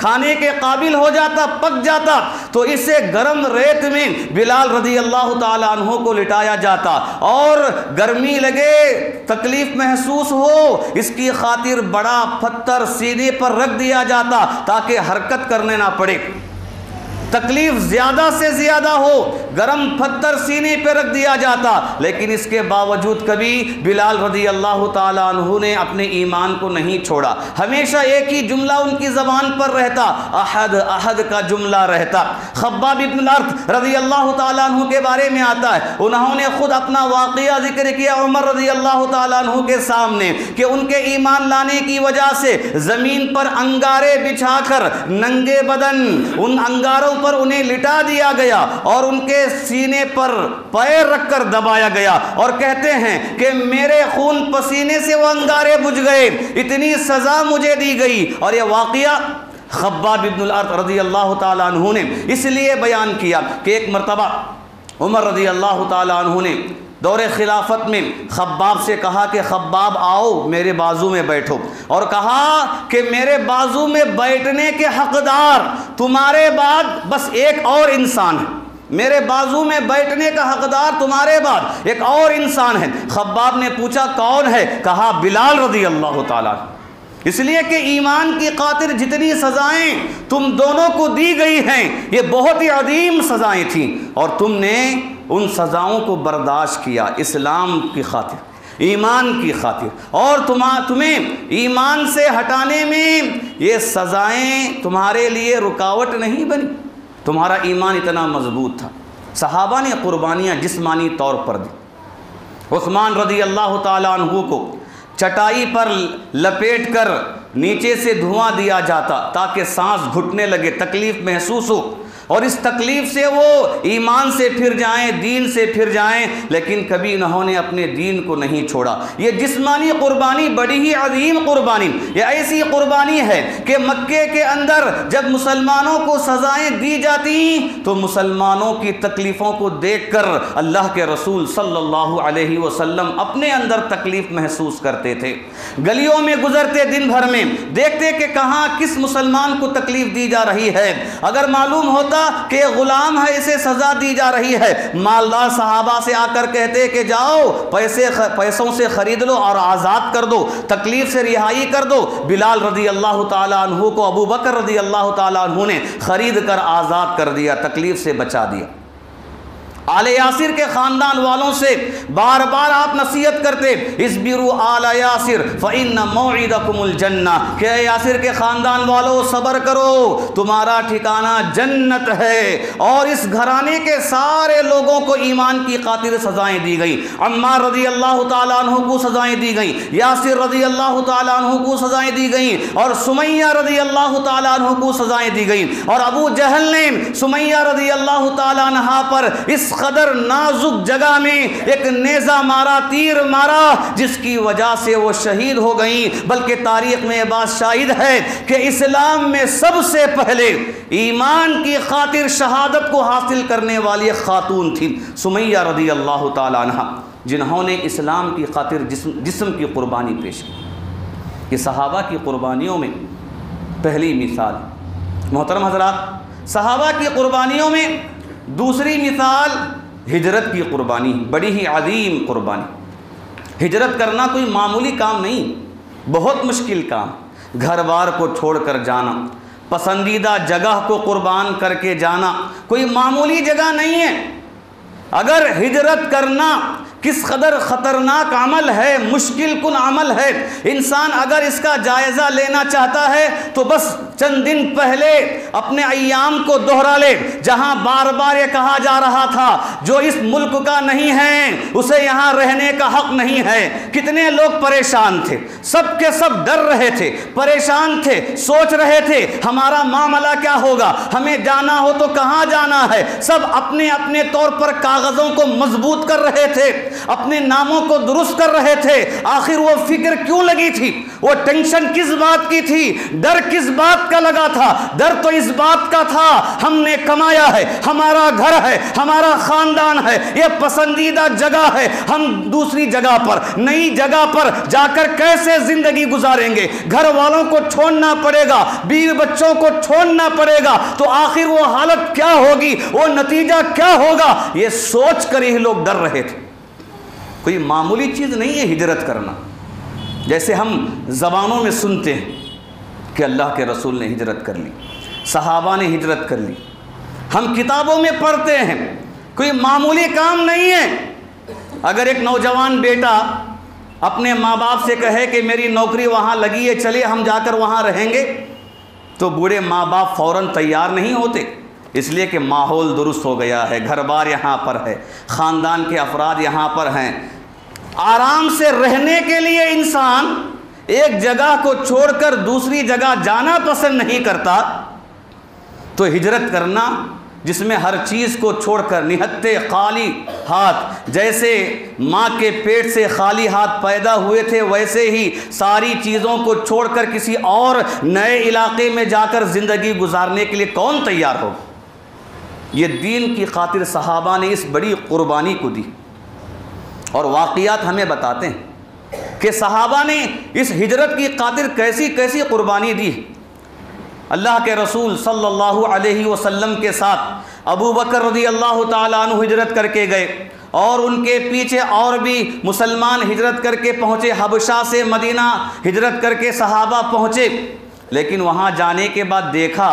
खाने के काबिल हो जाता, पक जाता। तो इससे गर्म रेत में बिलाल रज़ी अल्लाह ताला अन्हु को लिटाया जाता और गर्मी लगे, तकलीफ महसूस हो, इसकी खातिर बड़ा पत्थर सीने पर रख दिया जाता ताकि हरकत करने ना पड़े। तकलीफ ज़्यादा से ज़्यादा हो, गरम पत्थर सीने पर रख दिया जाता। लेकिन इसके बावजूद कभी बिलाल रज़ी अल्लाह ताला अन्हु ने अपने ईमान को नहीं छोड़ा। हमेशा एक ही जुमला उनकी ज़बान पर रहता, अहद अहद का जुमला रहता। खब्बाब इब्न अर्त रज़ी अल्लाह ताला अन्हु के बारे में आता है, उन्होंने खुद अपना वाक़या जिक्र किया उमर रज़ी अल्लाह ताला अन्हु के सामने कि उनके ईमान लाने की वजह से ज़मीन पर अंगारे बिछाकर नंगे बदन उन अंगारों पर उन्हें लिटा दिया गया और उनके सीने पर पैर रखकर दबाया गया। और कहते हैं कि मेरे खून पसीने से वो अंगारे बुझ गए, इतनी सज़ा मुझे दी गई। और यह वाक़या खब्बाब इब्नुल अर्त रज़ी अल्लाह ताला अन्हु ने इसलिए बयान किया कि एक मरतबा उमर रज़ी अल्लाह ताला अन्हु ने दौरे खिलाफत में खब्बाब से कहा कि खब्बाब आओ मेरे बाजू में बैठो, और कहा कि मेरे बाजू में बैठने के हकदार तुम्हारे बाद बस एक और इंसान है, मेरे बाजू में बैठने का हकदार तुम्हारे बाद एक और इंसान है। खब्बाब ने पूछा कौन है? कहा बिलाल रज़ी अल्लाह ताला। इसलिए कि ईमान की खातिर जितनी सज़ाएं तुम दोनों को दी गई हैं ये बहुत ही अजीम सज़ाएं थीं और तुमने उन सज़ाओं को बर्दाश्त किया इस्लाम की खातिर, ईमान की खातिर। और तुम्हें ईमान से हटाने में ये सज़ाएं तुम्हारे लिए रुकावट नहीं बनी, तुम्हारा ईमान इतना मजबूत था। सहाबा ने कुर्बानियाँ जिस्मानी तौर पर दी। उस्मान रज़ी अल्लाह ताला अन्हु को चटाई पर लपेटकर नीचे से धुआं दिया जाता ताकि सांस घुटने लगे, तकलीफ़ महसूस हो, और इस तकलीफ़ से वो ईमान से फिर जाएं, दीन से फिर जाएं। लेकिन कभी इन्होंने अपने दीन को नहीं छोड़ा। ये जिस्मानी कुर्बानी बड़ी ही अजीम कुर्बानी, ये ऐसी कुर्बानी है कि मक्के के अंदर जब मुसलमानों को सज़ाएं दी जाती तो मुसलमानों की तकलीफ़ों को देखकर अल्लाह के रसूल सल्लल्लाहु अलैहि वसल्लम अपने अंदर तकलीफ़ महसूस करते थे। गलियों में गुजरते दिन भर में देखते कि कहाँ किस मुसलमान को तकलीफ़ दी जा रही है। अगर मालूम होता कि गुलाम है, इसे सजा दी जा रही है, मालदार सहाबा से आकर कहते कि जाओ पैसों से खरीद लो और आज़ाद कर दो, तकलीफ से रिहाई कर दो। बिलाल रज़ी अल्लाह ताला अन्हु को अबू बकर रज़ी अल्लाह ताला अन्हु ने खरीद कर आज़ाद कर दिया, तकलीफ से बचा दिया। आले यासिर के ख़ानदान वालों से बार बार आप नसीहत करते, इस्बिरु आला यासिर फ़इन्ना मौइदकुमुल जन्ना, कि यासिर के ख़ानदान वालों सब्र करो, तुम्हारा ठिकाना जन्नत है। और इस घराने के सारे लोगों को ईमान की खातिर सज़ाएं दी गई। अम्मार रज़ी अल्लाह ताला अन्हु को सज़ाएं दी गई, यासिर रज़ी अल्लाह ताला अन्हु को सज़ाएं दी गई, और सुमैया रज़ी अल्लाह ताला अन्हु को सज़ाएं दी गई। और अबू जहल ने सुमैया रज़ी अल्लाह ताला अन्हा पर इस कदर नाजुक जगह में एक नेज़ा मारा, तीर मारा, जिसकी वजह से वो शहीद हो गई। बल्कि तारीख में बात शाहिद है कि इस्लाम में सबसे पहले ईमान की खातिर शहादत को हासिल करने वाली एक खातून थी सुमैया रज़ी अल्लाह ताला अन्हा, जिन्होंने इस्लाम की खातिर जिस्म की कुर्बानी पेश की। ये सहाबा की कुर्बानियों में पहली मिसाल। मोहतरम हज़रात, सहाबा की कुर्बानियों में दूसरी मिसाल हिजरत की कुर्बानी, बड़ी ही अजीम कुर्बानी। हिजरत करना कोई मामूली काम नहीं, बहुत मुश्किल काम। घर बार को छोड़कर जाना, पसंदीदा जगह को कुर्बान करके जाना कोई मामूली जगह नहीं है। अगर हिजरत करना किस कदर ख़तरनाक अमल है, मुश्किल कुन अमल है, इंसान अगर इसका जायज़ा लेना चाहता है तो बस चंद दिन पहले अपने अय्याम को दोहरा ले, जहां बार बार ये कहा जा रहा था जो इस मुल्क का नहीं है उसे यहाँ रहने का हक नहीं है। कितने लोग परेशान थे, सब के सब डर रहे थे, परेशान थे, सोच रहे थे हमारा मामला क्या होगा, हमें जाना हो तो कहाँ जाना है। सब अपने अपने तौर पर कागज़ों को मजबूत कर रहे थे, अपने नामों को दुरुस्त कर रहे थे। आखिर वो फिक्र क्यों लगी थी, वो टेंशन किस बात की थी, डर किस बात का लगा था? डर तो इस बात का था हमने कमाया है, हमारा घर है, हमारा खानदान है, ये पसंदीदा जगह है, हम दूसरी जगह पर, नई जगह पर जाकर कैसे जिंदगी गुजारेंगे, घर वालों को छोड़ना पड़ेगा, बीवी बच्चों को छोड़ना पड़ेगा, तो आखिर वो हालत क्या होगी, वो नतीजा क्या होगा, ये सोच कर ही लोग डर रहे थे। कोई मामूली चीज़ नहीं है हिजरत करना। जैसे हम ज़बानों में सुनते हैं कि अल्लाह के रसूल ने हिजरत कर ली, सहाबा ने हिजरत कर ली, हम किताबों में पढ़ते हैं, कोई मामूली काम नहीं है। अगर एक नौजवान बेटा अपने माँ बाप से कहे कि मेरी नौकरी वहाँ लगी है, चलिए हम जाकर वहाँ रहेंगे, तो बूढ़े माँ बाप फ़ौरन तैयार नहीं होते, इसलिए कि माहौल दुरुस्त हो गया है, घर बार यहाँ पर है, ख़ानदान के अफराद यहाँ पर हैं। आराम से रहने के लिए इंसान एक जगह को छोड़कर दूसरी जगह जाना पसंद नहीं करता, तो हिजरत करना जिसमें हर चीज़ को छोड़कर निहत्ते खाली हाथ, जैसे माँ के पेट से खाली हाथ पैदा हुए थे वैसे ही सारी चीज़ों को छोड़कर किसी और नए इलाके में जाकर ज़िंदगी गुजारने के लिए कौन तैयार हो। ये दीन की खातिर सहाबा ने इस बड़ी कुर्बानी को दी, और वाक़ियात हमें बताते हैं कि सहाबा ने इस हिजरत की खातिर कैसी कैसी कुर्बानी दी। अल्लाह के रसूल सल्लल्लाहु अलैहि वसल्लम के साथ अबू बकर रज़ी अल्लाह ताला अन्हु हिजरत करके गए, और उनके पीछे और भी मुसलमान हिजरत करके पहुँचे। हबशा से मदीना हिजरत करके सहाबा पहुँचे, लेकिन वहाँ जाने के बाद देखा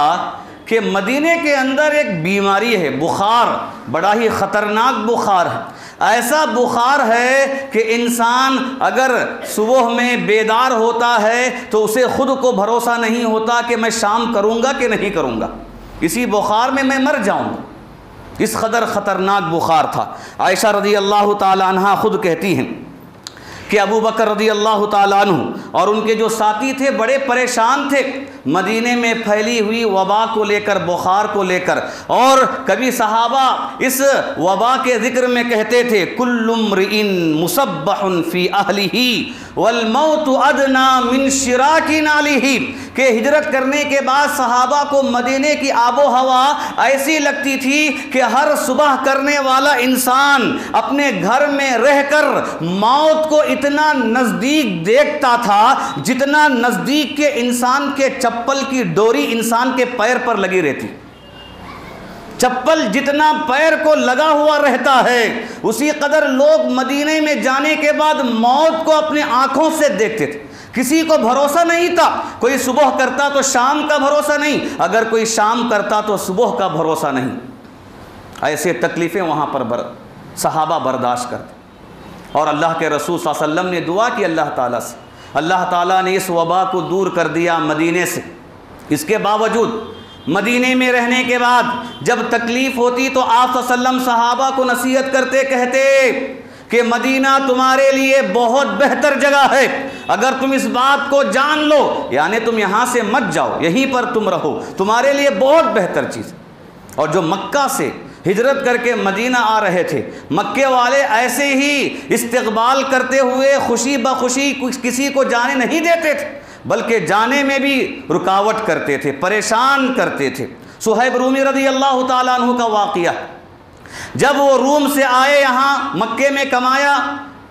कि मदीने के अंदर एक बीमारी है, बुखार, बड़ा ही ख़तरनाक बुखार है। ऐसा बुखार है कि इंसान अगर सुबह में बेदार होता है तो उसे ख़ुद को भरोसा नहीं होता कि मैं शाम करूँगा कि नहीं करूँगा, इसी बुखार में मैं मर जाऊँगा। इस कदर ख़तरनाक बुखार था। आयशा रज़ी अल्लाह ताला अन्हा ख़ुद कहती हैं कि अबू बकर रज़ी अल्लाह ताला अन्हु और उनके जो साथी थे बड़े परेशान थे मदीने में फैली हुई वबा को लेकर, बुखार को लेकर। और कभी सहाबा इस वबा के ज़िक्र में कहते थे कुल्लु म्रिइन मुसब्बहुन फ़ी अहलिही वल मौतु अदना मिन शिराकी नालिही, कि हिजरत करने के बाद सहाबा को मदीने की आबो हवा ऐसी लगती थी कि हर सुबह करने वाला इंसान अपने घर में रहकर मौत को इतना नज़दीक देखता था जितना नज़दीक के इंसान के चप्पल की डोरी इंसान के पैर पर लगी रहती। चप्पल जितना पैर को लगा हुआ रहता है उसी कदर लोग मदीने में जाने के बाद मौत को अपनी आंखों से देखते थे। किसी को भरोसा नहीं था, कोई सुबह करता तो शाम का भरोसा नहीं, अगर कोई शाम करता तो सुबह का भरोसा नहीं। ऐसे तकलीफ़ें वहाँ पर सहाबा बर्दाश्त करते। और अल्लाह के रसूल सल्लल्लाहु अलैहि वसल्लम ने दुआ की अल्लाह ताला से, अल्लाह ताला ने इस वबा को दूर कर दिया मदीने से। इसके बावजूद मदीने में रहने के बाद जब तकलीफ़ होती तो आप सल्लल्लाहु अलैहि वसल्लम सहाबा को नसीहत करते, कहते कि मदीना तुम्हारे लिए बहुत बेहतर जगह है, अगर तुम इस बात को जान लो, यानी तुम यहाँ से मत जाओ, यहीं पर तुम रहो, तुम्हारे लिए बहुत बेहतर चीज़। और जो मक्का से हिजरत करके मदीना आ रहे थे। मक्के वाले ऐसे ही इस्तकबाल करते हुए खुशी बखुशी किसी को जाने नहीं देते थे, बल्कि जाने में भी रुकावट करते थे, परेशान करते थे। सुहैब रूमी रज़ी अल्लाह ताला अन्हु का वाक़िया, जब वो रूम से आए, यहाँ मक्के में कमाया,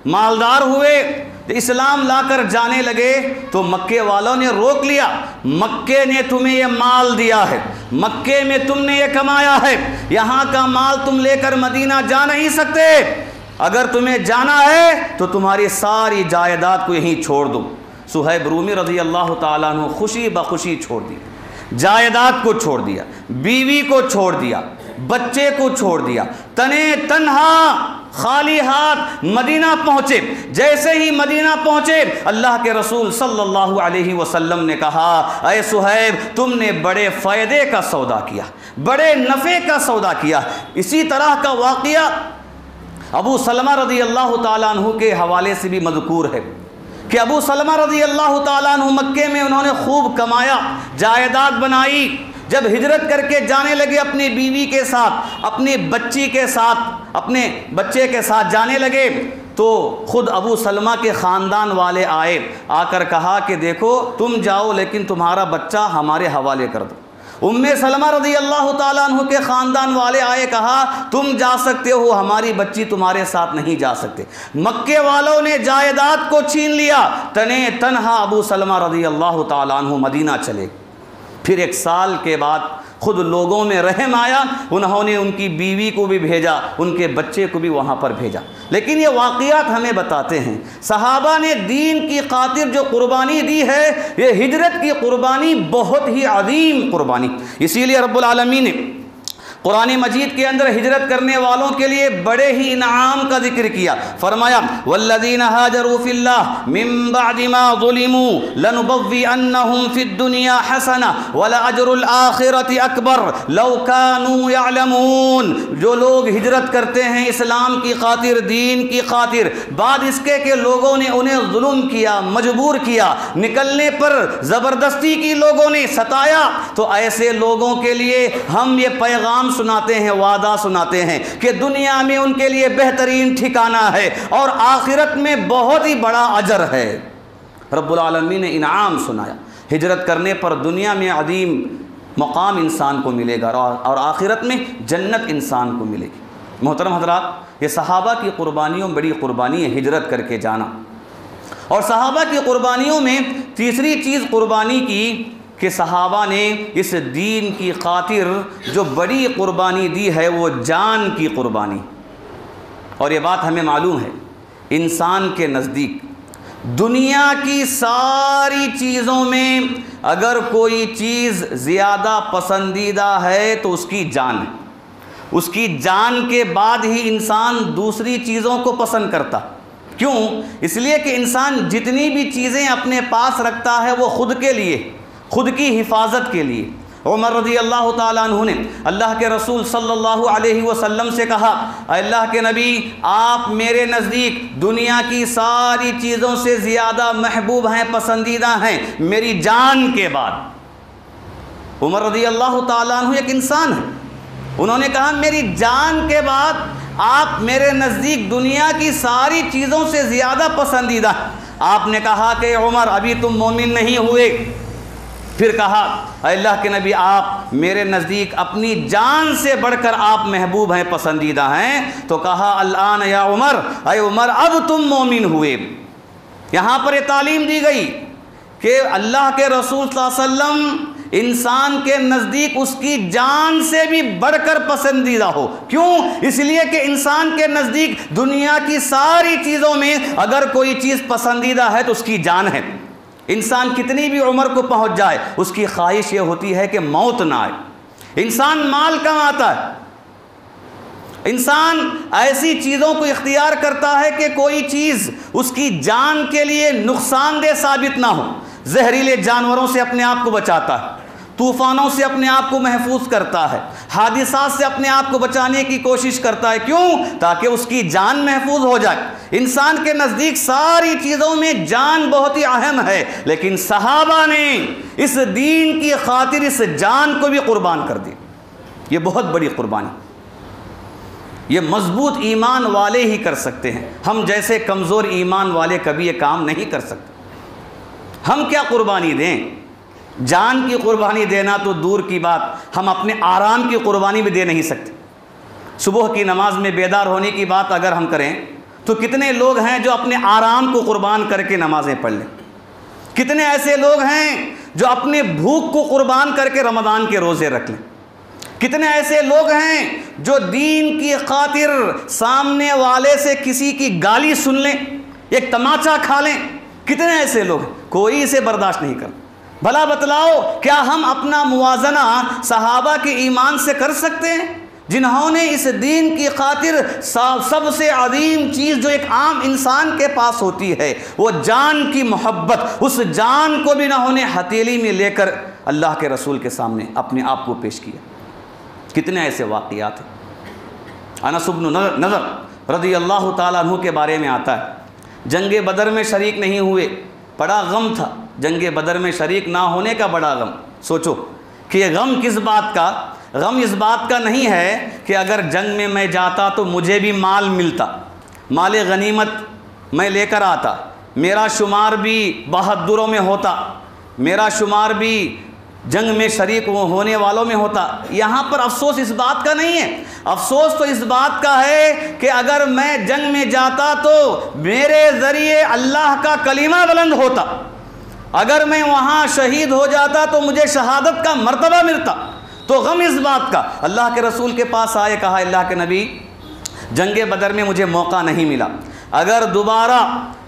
मालदार हुए, तो इस्लाम लाकर जाने लगे तो मक्के वालों ने रोक लिया। मक्के ने तुम्हें ये माल दिया है, मक्के में तुमने ये कमाया है, यहाँ का माल तुम लेकर मदीना जा नहीं सकते। अगर तुम्हें जाना है तो तुम्हारी सारी जायदाद को यहीं छोड़ दो। सुहैब रूमी रज़ी अल्लाह ताला अन्हु खुशी बखुशी छोड़ दी, जायदाद को छोड़ दिया, बीवी को छोड़ दिया, बच्चे को छोड़ दिया, तने तन्हा खाली हाथ मदीना पहुँचे। जैसे ही मदीना पहुँचे, अल्लाह के रसूल सल्लल्लाहु अलैहि वसल्लम ने कहा, अय सुहैब, तुमने बड़े फ़ायदे का सौदा किया, बड़े नफ़े का सौदा किया। इसी तरह का वाक़िया अबू सलमा रज़ी अल्लाह ताला अन्हु के हवाले से भी मज़कूर है कि अबू सलमा रज़ी अल्लाह ताला अन्हु मक्के में उन्होंने खूब कमाया, जायदाद बनाई। जब हिजरत करके जाने लगे अपनी बीवी के साथ, अपनी बच्ची के साथ, अपने बच्चे के साथ जाने लगे, तो ख़ुद अबू सलमा के ख़ानदान वाले आए, आकर कहा कि देखो तुम जाओ, लेकिन तुम्हारा बच्चा हमारे हवाले कर दो। उम्मे सलमा रज़ी अल्लाह ताला अन्हु के ख़ानदान वाले आए, कहा तुम जा सकते हो, हमारी बच्ची तुम्हारे साथ नहीं जा सकते। मक्के वालों ने जायदाद को छीन लिया, तने तन्हा अबू सलमा रज़ी अल्लाह ताला अन्हु मदीना चले। फिर 1 साल के बाद खुद लोगों में रहम आया, उन्होंने उनकी बीवी को भी भेजा, उनके बच्चे को भी वहाँ पर भेजा। लेकिन ये वाक़ियात हमें बताते हैं सहाबा ने दीन की खातिर जो कुर्बानी दी है, ये हिजरत की कुर्बानी बहुत ही अजीम कुर्बानी। इसीलिए रब्बुल आलमीन ने कुरान मजीद के अंदर हिजरत करने वालों के लिए बड़े ही इनाम का जिक्र किया। फरमाया, वल्लज़ीना हाजरू फिल्लाह मिन बअदि मा ज़ुलिमू लनुबव्विअन्नहुम फिद दुनिया हसना वला अजरुल आखिरति अकबर लौ कानू यअलमून। जो लोग हिजरत करते हैं इस्लाम की खातिर, दीन की खातिर, बाद इसके के लोगों ने उन्हें जुल्म किया, मजबूर किया, निकलने पर ज़बरदस्ती की लोगों ने सताया, तो ऐसे लोगों के लिए हम ये पैगाम सुनाते हैं, वादा सुनाते हैं कि दुनिया में उनके लिए बेहतरीन ठिकाना है और आखिरत में बहुत ही बड़ा अजर है। रब्बुल आलमीन ने इनाम सुनाया, हिजरत करने पर दुनिया में अजीम मकाम इंसान को मिलेगा और आखिरत में जन्नत इंसान को मिलेगी। मोहतरम हज़रात, ये सहाबा की कुर्बानियों में बड़ी कुर्बानी है हिजरत करके जाना। और सहाबा की कुर्बानियों में तीसरी चीज़ कुर्बानी की कि सहाबा ने इस दीन की खातिर जो बड़ी कुर्बानी दी है वो जान की कुर्बानी। और ये बात हमें मालूम है, इंसान के नज़दीक दुनिया की सारी चीज़ों में अगर कोई चीज़ ज़्यादा पसंदीदा है तो उसकी जान है। उसकी जान के बाद ही इंसान दूसरी चीज़ों को पसंद करता। क्यों? इसलिए कि इंसान जितनी भी चीज़ें अपने पास रखता है वो ख़ुद के लिए, खुद की हिफाजत के लिए। उमर रज़ी अल्लाह ताला अन्हु ने अल्लाह के रसूल सल्लल्लाहु अलैहि वसल्लम से कहा, अल्लाह के नबी, आप मेरे नज़दीक दुनिया की सारी चीज़ों से ज़्यादा महबूब हैं, पसंदीदा हैं मेरी जान के बाद। उमर रज़ी अल्लाह ताला अन्हु एक इंसान है, उन्होंने कहा मेरी जान के बाद आप मेरे नज़दीक दुनिया की सारी चीज़ों से ज़्यादा पसंदीदा। आपने कहा कि उमर अभी तुम मोमिन नहीं हुए। फिर कहा, अल्लाह के नबी, आप मेरे नज़दीक अपनी जान से बढ़कर आप महबूब हैं, पसंदीदा हैं। तो कहा, अल्लान या उमर, अय उमर अब तुम मोमिन हुए। यहाँ पर ये तालीम दी गई कि अल्लाह के रसूल सल्लल्लाहु अलैहि वसल्लम इंसान के नज़दीक उसकी जान से भी बढ़कर पसंदीदा हो। क्यों? इसलिए कि इंसान के नज़दीक दुनिया की सारी चीज़ों में अगर कोई चीज़ पसंदीदा है तो उसकी जान है। इंसान कितनी भी उम्र को पहुंच जाए, उसकी ख्वाहिश ये होती है कि मौत ना आए। इंसान माल कमाता है, इंसान ऐसी चीज़ों को इख्तियार करता है कि कोई चीज़ उसकी जान के लिए नुकसानदेह साबित ना हो। जहरीले जानवरों से अपने आप को बचाता है, तूफ़ानों से अपने आप को महफूज करता है, हादिसात से अपने आप को बचाने की कोशिश करता है। क्यों? ताकि उसकी जान महफूज हो जाए। इंसान के नज़दीक सारी चीज़ों में जान बहुत ही अहम है, लेकिन सहाबा ने इस दीन की खातिर इस जान को भी कुर्बान कर दी। ये बहुत बड़ी कुर्बानी। ये मजबूत ईमान वाले ही कर सकते हैं। हम जैसे कमज़ोर ईमान वाले कभी ये काम नहीं कर सकते। हम क्या कुर्बानी दें? जान की कुर्बानी देना तो दूर की बात, हम अपने आराम की कुर्बानी भी दे नहीं सकते। सुबह की नमाज में बेदार होने की बात अगर हम करें तो कितने लोग हैं जो अपने आराम को कुर्बान करके नमाजें पढ़ लें। कितने ऐसे लोग हैं जो अपने भूख को कुर्बान करके रमज़ान के रोज़े रख लें। कितने ऐसे लोग हैं जो दीन की खातिर सामने वाले से किसी की गाली सुन लें, एक तमाचा खा लें। कितने ऐसे लोग हैं, कोई इसे बर्दाश्त नहीं कर। भला बतलाओ, क्या हम अपना मुवाजना सहाबा के ईमान से कर सकते हैं, जिन्होंने इस दीन की खातिर सबसे अजीम चीज़ जो एक आम इंसान के पास होती है वो जान की मोहब्बत, उस जान को भी इन्होंने हथेली में लेकर अल्लाह के रसूल के सामने अपने आप को पेश किया। कितने ऐसे वाक़ियात हैं। अनस इब्न नज़र रज़ी अल्लाह ताला अन्हु के बारे में आता है, जंग बदर में शरीक नहीं हुए, बड़ा गम था। जंग बदर में शरीक ना होने का बड़ा गम। सोचो कि ये गम किस बात का? गम इस बात का नहीं है कि अगर जंग में मैं जाता तो मुझे भी माल मिलता, माल गनीमत मैं लेकर आता, मेरा शुमार भी बहादुरों में होता, मेरा शुमार भी जंग में शरीक होने वालों में होता। यहाँ पर अफसोस इस बात का नहीं है। अफसोस तो इस बात का है कि अगर मैं जंग में जाता तो मेरे ज़रिए अल्लाह का कलीमा बुलंद होता, अगर मैं वहाँ शहीद हो जाता तो मुझे शहादत का मर्तबा मिलता। तो गम इस बात का। अल्लाह के रसूल के पास आए, कहा अल्लाह के नबी, जंग बदर में मुझे मौका नहीं मिला, अगर दोबारा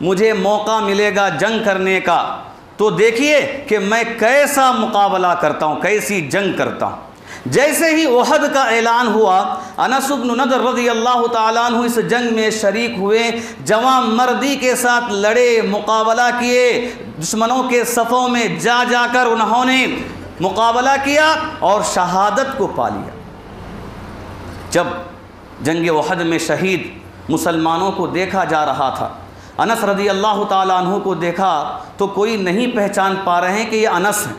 मुझे मौका मिलेगा जंग करने का तो देखिए कि मैं कैसा मुकाबला करता हूँ, कैसी जंग करता हूँ। जैसे ही उहद का ऐलान हुआ, अनस इब्न नज़र रज़ी अल्लाह ताला अन्हु इस जंग में शरीक हुए, जवां मर्दी के साथ लड़े, मुकाबला किए, दुश्मनों के सफ़ों में जा जाकर उन्होंने मुकाबला किया और शहादत को पा लिया। जब जंग उहद में शहीद मुसलमानों को देखा जा रहा था, अनस रज़ी अल्लाह ताला अन्हु को देखा तो कोई नहीं पहचान पा रहे हैं कि ये अनस हैं,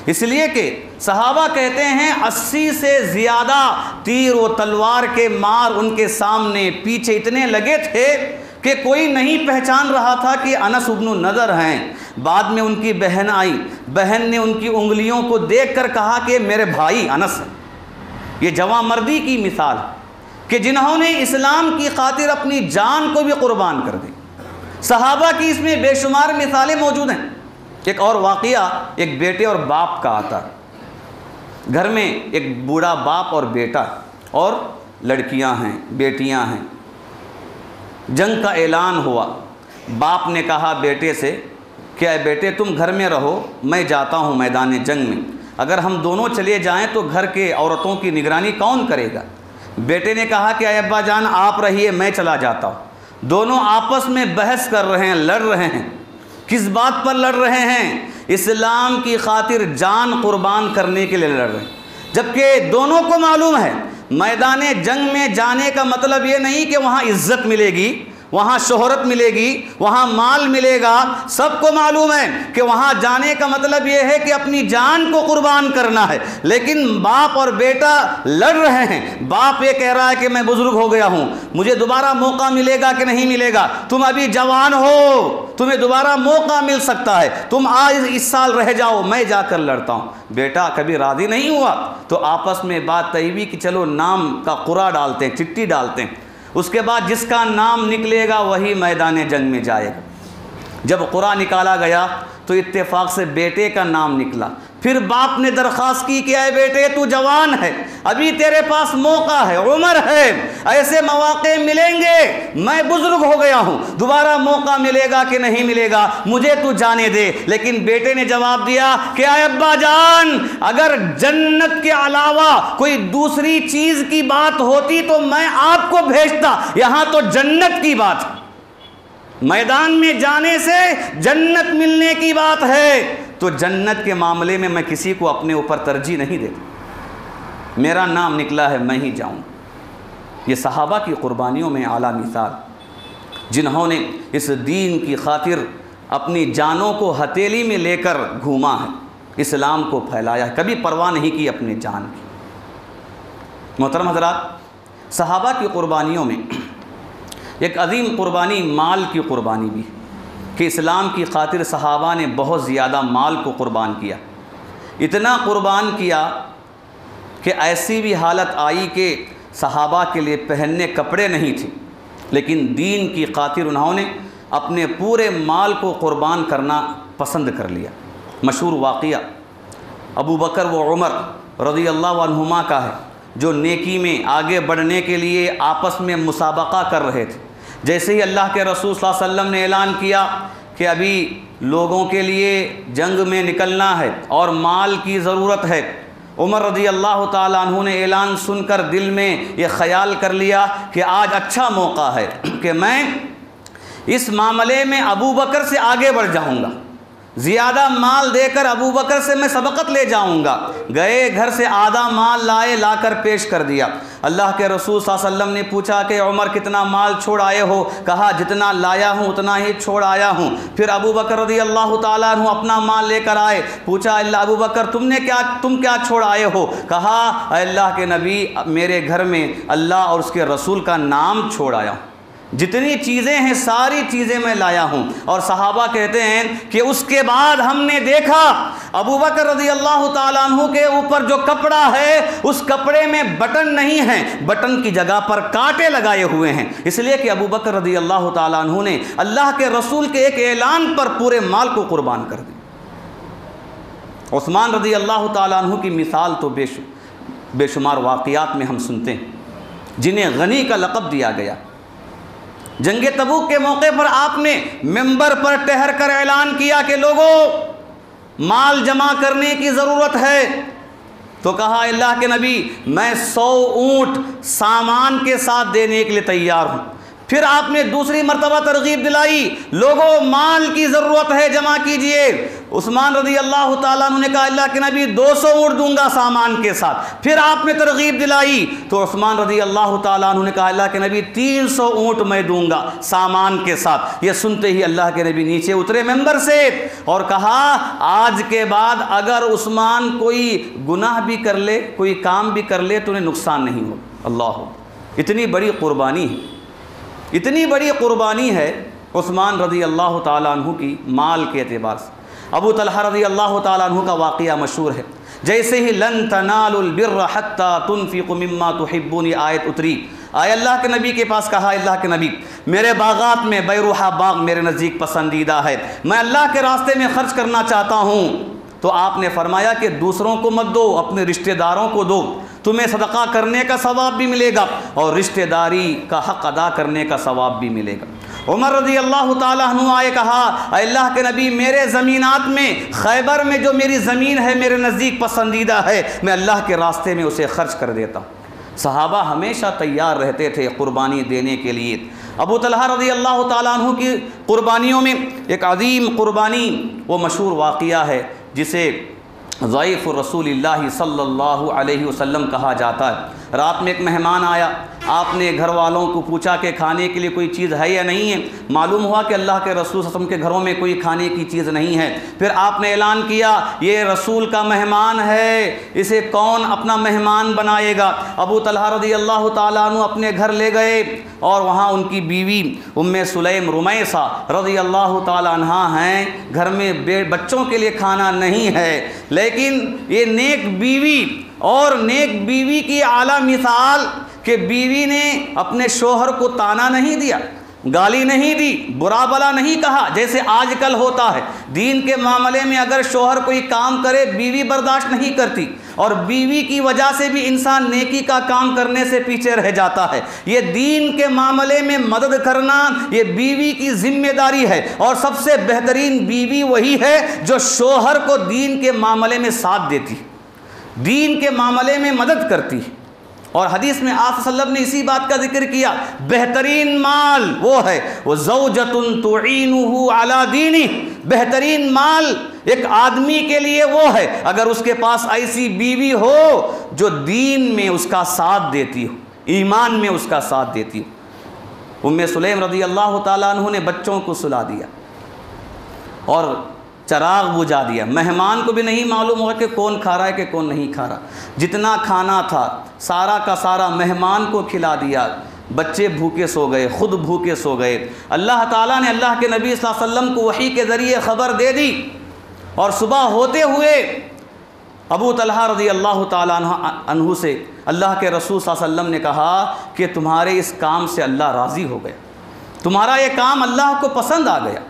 इसलिए कि सहाबा कहते हैं 80 से ज़्यादा तीर व तलवार के मार उनके सामने पीछे इतने लगे थे कि कोई नहीं पहचान रहा था कि अनस इब्न नज़र हैं। बाद में उनकी बहन आई, बहन ने उनकी उंगलियों को देखकर कहा कि मेरे भाई अनस हैं। ये जवां मर्दी की मिसाल कि जिन्होंने इस्लाम की खातिर अपनी जान को भी कुर्बान कर दी। सहाबा की इसमें बेशुमार मिसालें मौजूद हैं। एक और वाक़या एक बेटे और बाप का आता है। घर में एक बूढ़ा बाप और बेटा और लड़कियां हैं, बेटियां हैं। जंग का ऐलान हुआ, बाप ने कहा बेटे से, क्या बेटे तुम घर में रहो, मैं जाता हूँ मैदान जंग में, अगर हम दोनों चले जाएं तो घर के औरतों की निगरानी कौन करेगा? बेटे ने कहा कि अब्बा जान आप रहिए, मैं चला जाता हूँ। दोनों आपस में बहस कर रहे हैं, लड़ रहे हैं। किस बात पर लड़ रहे हैं? इस्लाम की खातिर जान कुर्बान करने के लिए लड़ रहे हैं। जबकि दोनों को मालूम है मैदान जंग में जाने का मतलब ये नहीं कि वहाँ इज्जत मिलेगी, वहाँ शोहरत मिलेगी, वहाँ माल मिलेगा। सबको मालूम है कि वहाँ जाने का मतलब ये है कि अपनी जान को कुर्बान करना है। लेकिन बाप और बेटा लड़ रहे हैं। बाप ये कह रहा है कि मैं बुजुर्ग हो गया हूँ, मुझे दोबारा मौका मिलेगा कि नहीं मिलेगा? तुम अभी जवान हो, तुम्हें दोबारा मौका मिल सकता है, तुम आज इस साल रह जाओ, मैं जाकर लड़ता हूँ। बेटा कभी राज़ी नहीं हुआ तो आपस में बात तय हुई कि चलो नाम का कुरा डालते हैं, चिट्ठी डालते हैं, उसके बाद जिसका नाम निकलेगा वही मैदान जंग में जाएगा। जब कुरा निकाला गया तो इत्तेफाक से बेटे का नाम निकला। फिर बाप ने दरख्वास्त की कि अरे बेटे तू जवान है, अभी तेरे पास मौका है, उम्र है, ऐसे मौके मिलेंगे, मैं बुजुर्ग हो गया हूँ, दोबारा मौका मिलेगा कि नहीं मिलेगा, मुझे तू जाने दे। लेकिन बेटे ने जवाब दिया कि अरे अब्बा जान, अगर जन्नत के अलावा कोई दूसरी चीज़ की बात होती तो मैं आपको भेजता, यहाँ तो जन्नत की बात है, मैदान में जाने से जन्नत मिलने की बात है। तो जन्नत के मामले में मैं किसी को अपने ऊपर तरजीह नहीं देता, मेरा नाम निकला है मैं ही जाऊँ। ये सहाबा की कुर्बानियों में आला मिसाल, जिन्होंने इस दीन की खातिर अपनी जानों को हथेली में लेकर घूमा है, इस्लाम को फैलाया है, कभी परवाह नहीं की अपनी जान की। मोहतरम हज़रात, सहाबा की क़ुरबानियों में एक अजीम क़ुरबानी माल की क़ुरबानी भी, कि इस्लाम की खातिर सहाबा ने बहुत ज़्यादा माल को क़ुरबान किया। इतना क़ुरबान किया कि ऐसी भी हालत आई कि सहाबा के लिए पहनने कपड़े नहीं थे, लेकिन दीन की खातिर उन्होंने अपने पूरे माल को क़ुरबान करना पसंद कर लिया। मशहूर वाक़या अबू बकर व उमर रज़ियल्लाहु अन्हुमा का है, जो नेकी में आगे बढ़ने के लिए आपस में मुसाबका कर रहे थे। जैसे ही अल्लाह के रसूल सल्लल्लाहु अलैहि वसल्लम ने ऐलान किया कि अभी लोगों के लिए जंग में निकलना है और माल की ज़रूरत है, उमर रज़ियल्लाहु ताला अन्हु ने ऐलान सुनकर दिल में ये ख़याल कर लिया कि आज अच्छा मौका है कि मैं इस मामले में अबू बकर से आगे बढ़ जाऊंगा, ज़्यादा माल देकर अबू बकर से मैं सबकत ले जाऊंगा। गए, घर से आधा माल लाए, लाकर पेश कर दिया। अल्लाह के रसूल सल्लल्लाहु अलैहि वसल्लम ने पूछा कि उमर कितना माल छोड़ आए हो? कहा जितना लाया हूँ उतना ही छोड़ आया हूँ। फिर अबू बकर रज़ियल्लाहु ताला अन्हु अपना माल लेकर आए। पूछा अल्लाह अबू बकर तुम क्या छोड़ आए हो? कहा अल्लाह के नबी मेरे घर में अल्लाह और उसके रसूल का नाम छोड़ आया हूँ, जितनी चीज़ें हैं सारी चीज़ें मैं लाया हूँ। और सहाबा कहते हैं कि उसके बाद हमने देखा अबू बकर रज़ियल्लाहु ताला अन्हु के ऊपर जो कपड़ा है उस कपड़े में बटन नहीं है, बटन की जगह पर कांटे लगाए हुए हैं, इसलिए कि अबू बकर रज़ियल्लाहु ताला अन्हु ने अल्लाह के रसूल के एक ऐलान पर पूरे माल को कुर्बान कर दिया। उस्मान रज़ियल्लाहु ताला अन्हु की मिसाल तो बेशुमार वाक़ियात में हम सुनते हैं, जिन्हें गनी का लक़ब दिया गया। जंग तबूक के मौके पर आपने मिंबर पर ठहर कर ऐलान किया कि लोगों माल जमा करने की ज़रूरत है, तो कहा अल्लाह के नबी मैं 100 ऊँट सामान के साथ देने के लिए तैयार हूँ। फिर आपने दूसरी मर्तबा तरगीब दिलाई, लोगों माल की ज़रूरत है, जमा कीजिए। उस्मान रज़ियल्लाहु ताला अन्हु ने कहा अल्लाह के नबी 200 ऊँट दूंगा सामान के साथ। फिर आपने तरगीब दिलाई तो उस्मान रज़ियल्लाहु ताला अन्हु ने कहा अल्लाह के नबी 300 ऊँट मैं दूंगा सामान के साथ। ये सुनते ही अल्लाह के नबी नीचे उतरे मेंबर से और कहा आज के बाद अगर उस्मान कोई गुनाह भी कर ले, कोई काम भी कर ले तो उन्हें नुकसान नहीं हो। अल्लाह, इतनी बड़ी कुर्बानी है, इतनी बड़ी कुर्बानी है उस्मान रज़ियल्लाहु ताला अन्हु की माल के एतबार से। अबू तलहा रज़ियल्लाहु ताला अन्हु का वाक़या मशहूर है। जैसे ही लन तनालुल बिर्र हत्ता तुनफ़िक़ु मिम्मा तुहिब्बून आयत उतरी, आए अल्लाह के नबी के पास, कहा अल्लाह के नबी मेरे बागात में बैरूहा बाग मेरे नज़दीक पसंदीदा है, मैं अल्लाह के रास्ते में ख़र्च करना चाहता हूँ। तो आपने फरमाया कि दूसरों को मत दो, अपने रिश्तेदारों को दो, तुम्हें सदका करने का सवाब भी मिलेगा और रिश्तेदारी का हक़ अदा करने का सवाब भी मिलेगा। उमर रज़ियल्लाहु ताला अन्हु आए, कहा अल्लाह के नबी मेरे ज़मीनात में खैबर में जो मेरी ज़मीन है मेरे नज़दीक पसंदीदा है, मैं अल्लाह के रास्ते में उसे खर्च कर देता हूँ। सहाबा हमेशा तैयार रहते थे कुर्बानी देने के लिए। अबू तलहा रज़ियल्लाहु ताला अन्हु की कुर्बानियों में एक अज़ीम कुर्बानी वो मशहूर वाक़या है जिसे ज़ईफ़ रसूलिल्लाह सल्लल्लाहु अलैहि वसल्लम कहा जाता है। रात में एक मेहमान आया, आपने घर वालों को पूछा कि खाने के लिए कोई चीज़ है या नहीं है। मालूम हुआ कि अल्लाह के रसूल सल्लल्लाहु अलैहि वसल्लम के घरों में कोई खाने की चीज़ नहीं है। फिर आपने ऐलान किया ये रसूल का मेहमान है, इसे कौन अपना मेहमान बनाएगा। अबू तलहा रज़ियल्लाहु ताला अन्हु अपने घर ले गए और वहाँ उनकी बीवी उम्मे सुलैम रुमैसा रज़ियल्लाहु ताला अन्हा हैं। घर में बच्चों के लिए खाना नहीं है, लेकिन ये नेक बीवी और नेक बीवी की आला मिसाल कि बीवी ने अपने शोहर को ताना नहीं दिया, गाली नहीं दी, बुरा भला नहीं कहा जैसे आजकल होता है। दीन के मामले में अगर शोहर कोई काम करे बीवी बर्दाश्त नहीं करती और बीवी की वजह से भी इंसान नेकी का काम करने से पीछे रह जाता है। ये दीन के मामले में मदद करना ये बीवी की जिम्मेदारी है और सबसे बेहतरीन बीवी वही है जो शोहर को दीन के मामले में साथ देती, दीन के मामले में मदद करती है। और हदीस में आप सल्लल्लाहु अलैहि वसल्लम ने इसी बात का जिक्र किया, बेहतरीन माल वो है वो ज़ौजतुन तुईनुहु अला दीनी, बेहतरीन माल एक आदमी के लिए वो है अगर उसके पास ऐसी बीवी हो जो दीन में उसका साथ देती हो, ईमान में उसका साथ देती हो। उम्मे सुलैम रज़ियल्लाहु ताला अन्हु ने बच्चों को सुला दिया और चराग बुझा दिया। मेहमान को भी नहीं मालूम होगा कि कौन खा रहा है कि कौन नहीं खा रहा। जितना खाना था सारा का सारा मेहमान को खिला दिया। बच्चे भूखे सो गए, खुद भूखे सो गए। अल्लाह ताला ने अल्लाह के नबी सल्लल्लाहु अलैहि वसल्लम को वही के ज़रिए ख़बर दे दी और सुबह होते हुए अबू तलहा रज़ी अल्लाह ताला अन्हु से अल्लाह के रसूल सल्लल्लाहु अलैहि वसल्लम ने कहा कि तुम्हारे इस काम से अल्लाह राज़ी हो गया, तुम्हारा ये काम अल्लाह को पसंद आ गया।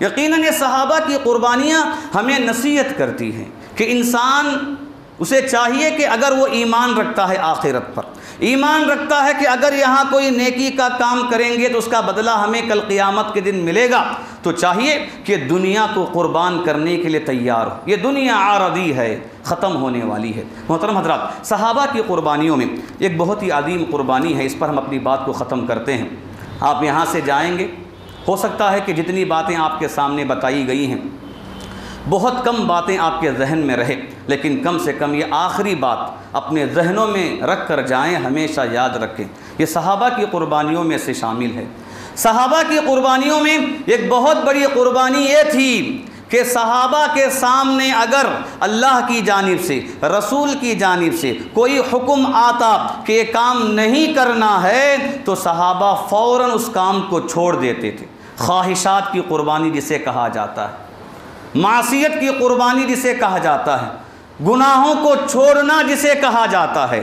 यकीनन ये सहाबा की क़ुरबानियाँ हमें नसीहत करती हैं कि इंसान उसे चाहिए कि अगर वो ईमान रखता है आखिरत पर, ईमान रखता है कि अगर यहाँ कोई नेकी का काम करेंगे तो उसका बदला हमें कल क़ियामत के दिन मिलेगा, तो चाहिए कि दुनिया को क़ुरबान करने के लिए तैयार हो। ये दुनिया आरदी है, ख़त्म होने वाली है। मोहतरम हज़रात, सहाबा की क़ुरबानियों में एक बहुत ही अजीम क़ुरबानी है, इस पर हम अपनी बात को ख़त्म करते हैं। आप यहाँ से जाएंगे, हो सकता है कि जितनी बातें आपके सामने बताई गई हैं बहुत कम बातें आपके जहन में रहे, लेकिन कम से कम ये आखिरी बात अपने जहनों में रख कर जाएँ, हमेशा याद रखें। ये सहाबा की क़ुरबानियों में से शामिल है। सहाबा की क़ुरबानियों में एक बहुत बड़ी क़ुरबानी ये थी कि सहाबा के सामने अगर अल्लाह की जानिब से, रसूल की जानिब से कोई हुक्म आता कि ये काम नहीं करना है तो सहाबा फ़ौरन उस काम को छोड़ देते थे। ख्वाहिशात की क़ुरबानी जिसे कहा जाता है, मासियत की क़ुरबानी जिसे कहा जाता है, गुनाहों को छोड़ना जिसे कहा जाता है।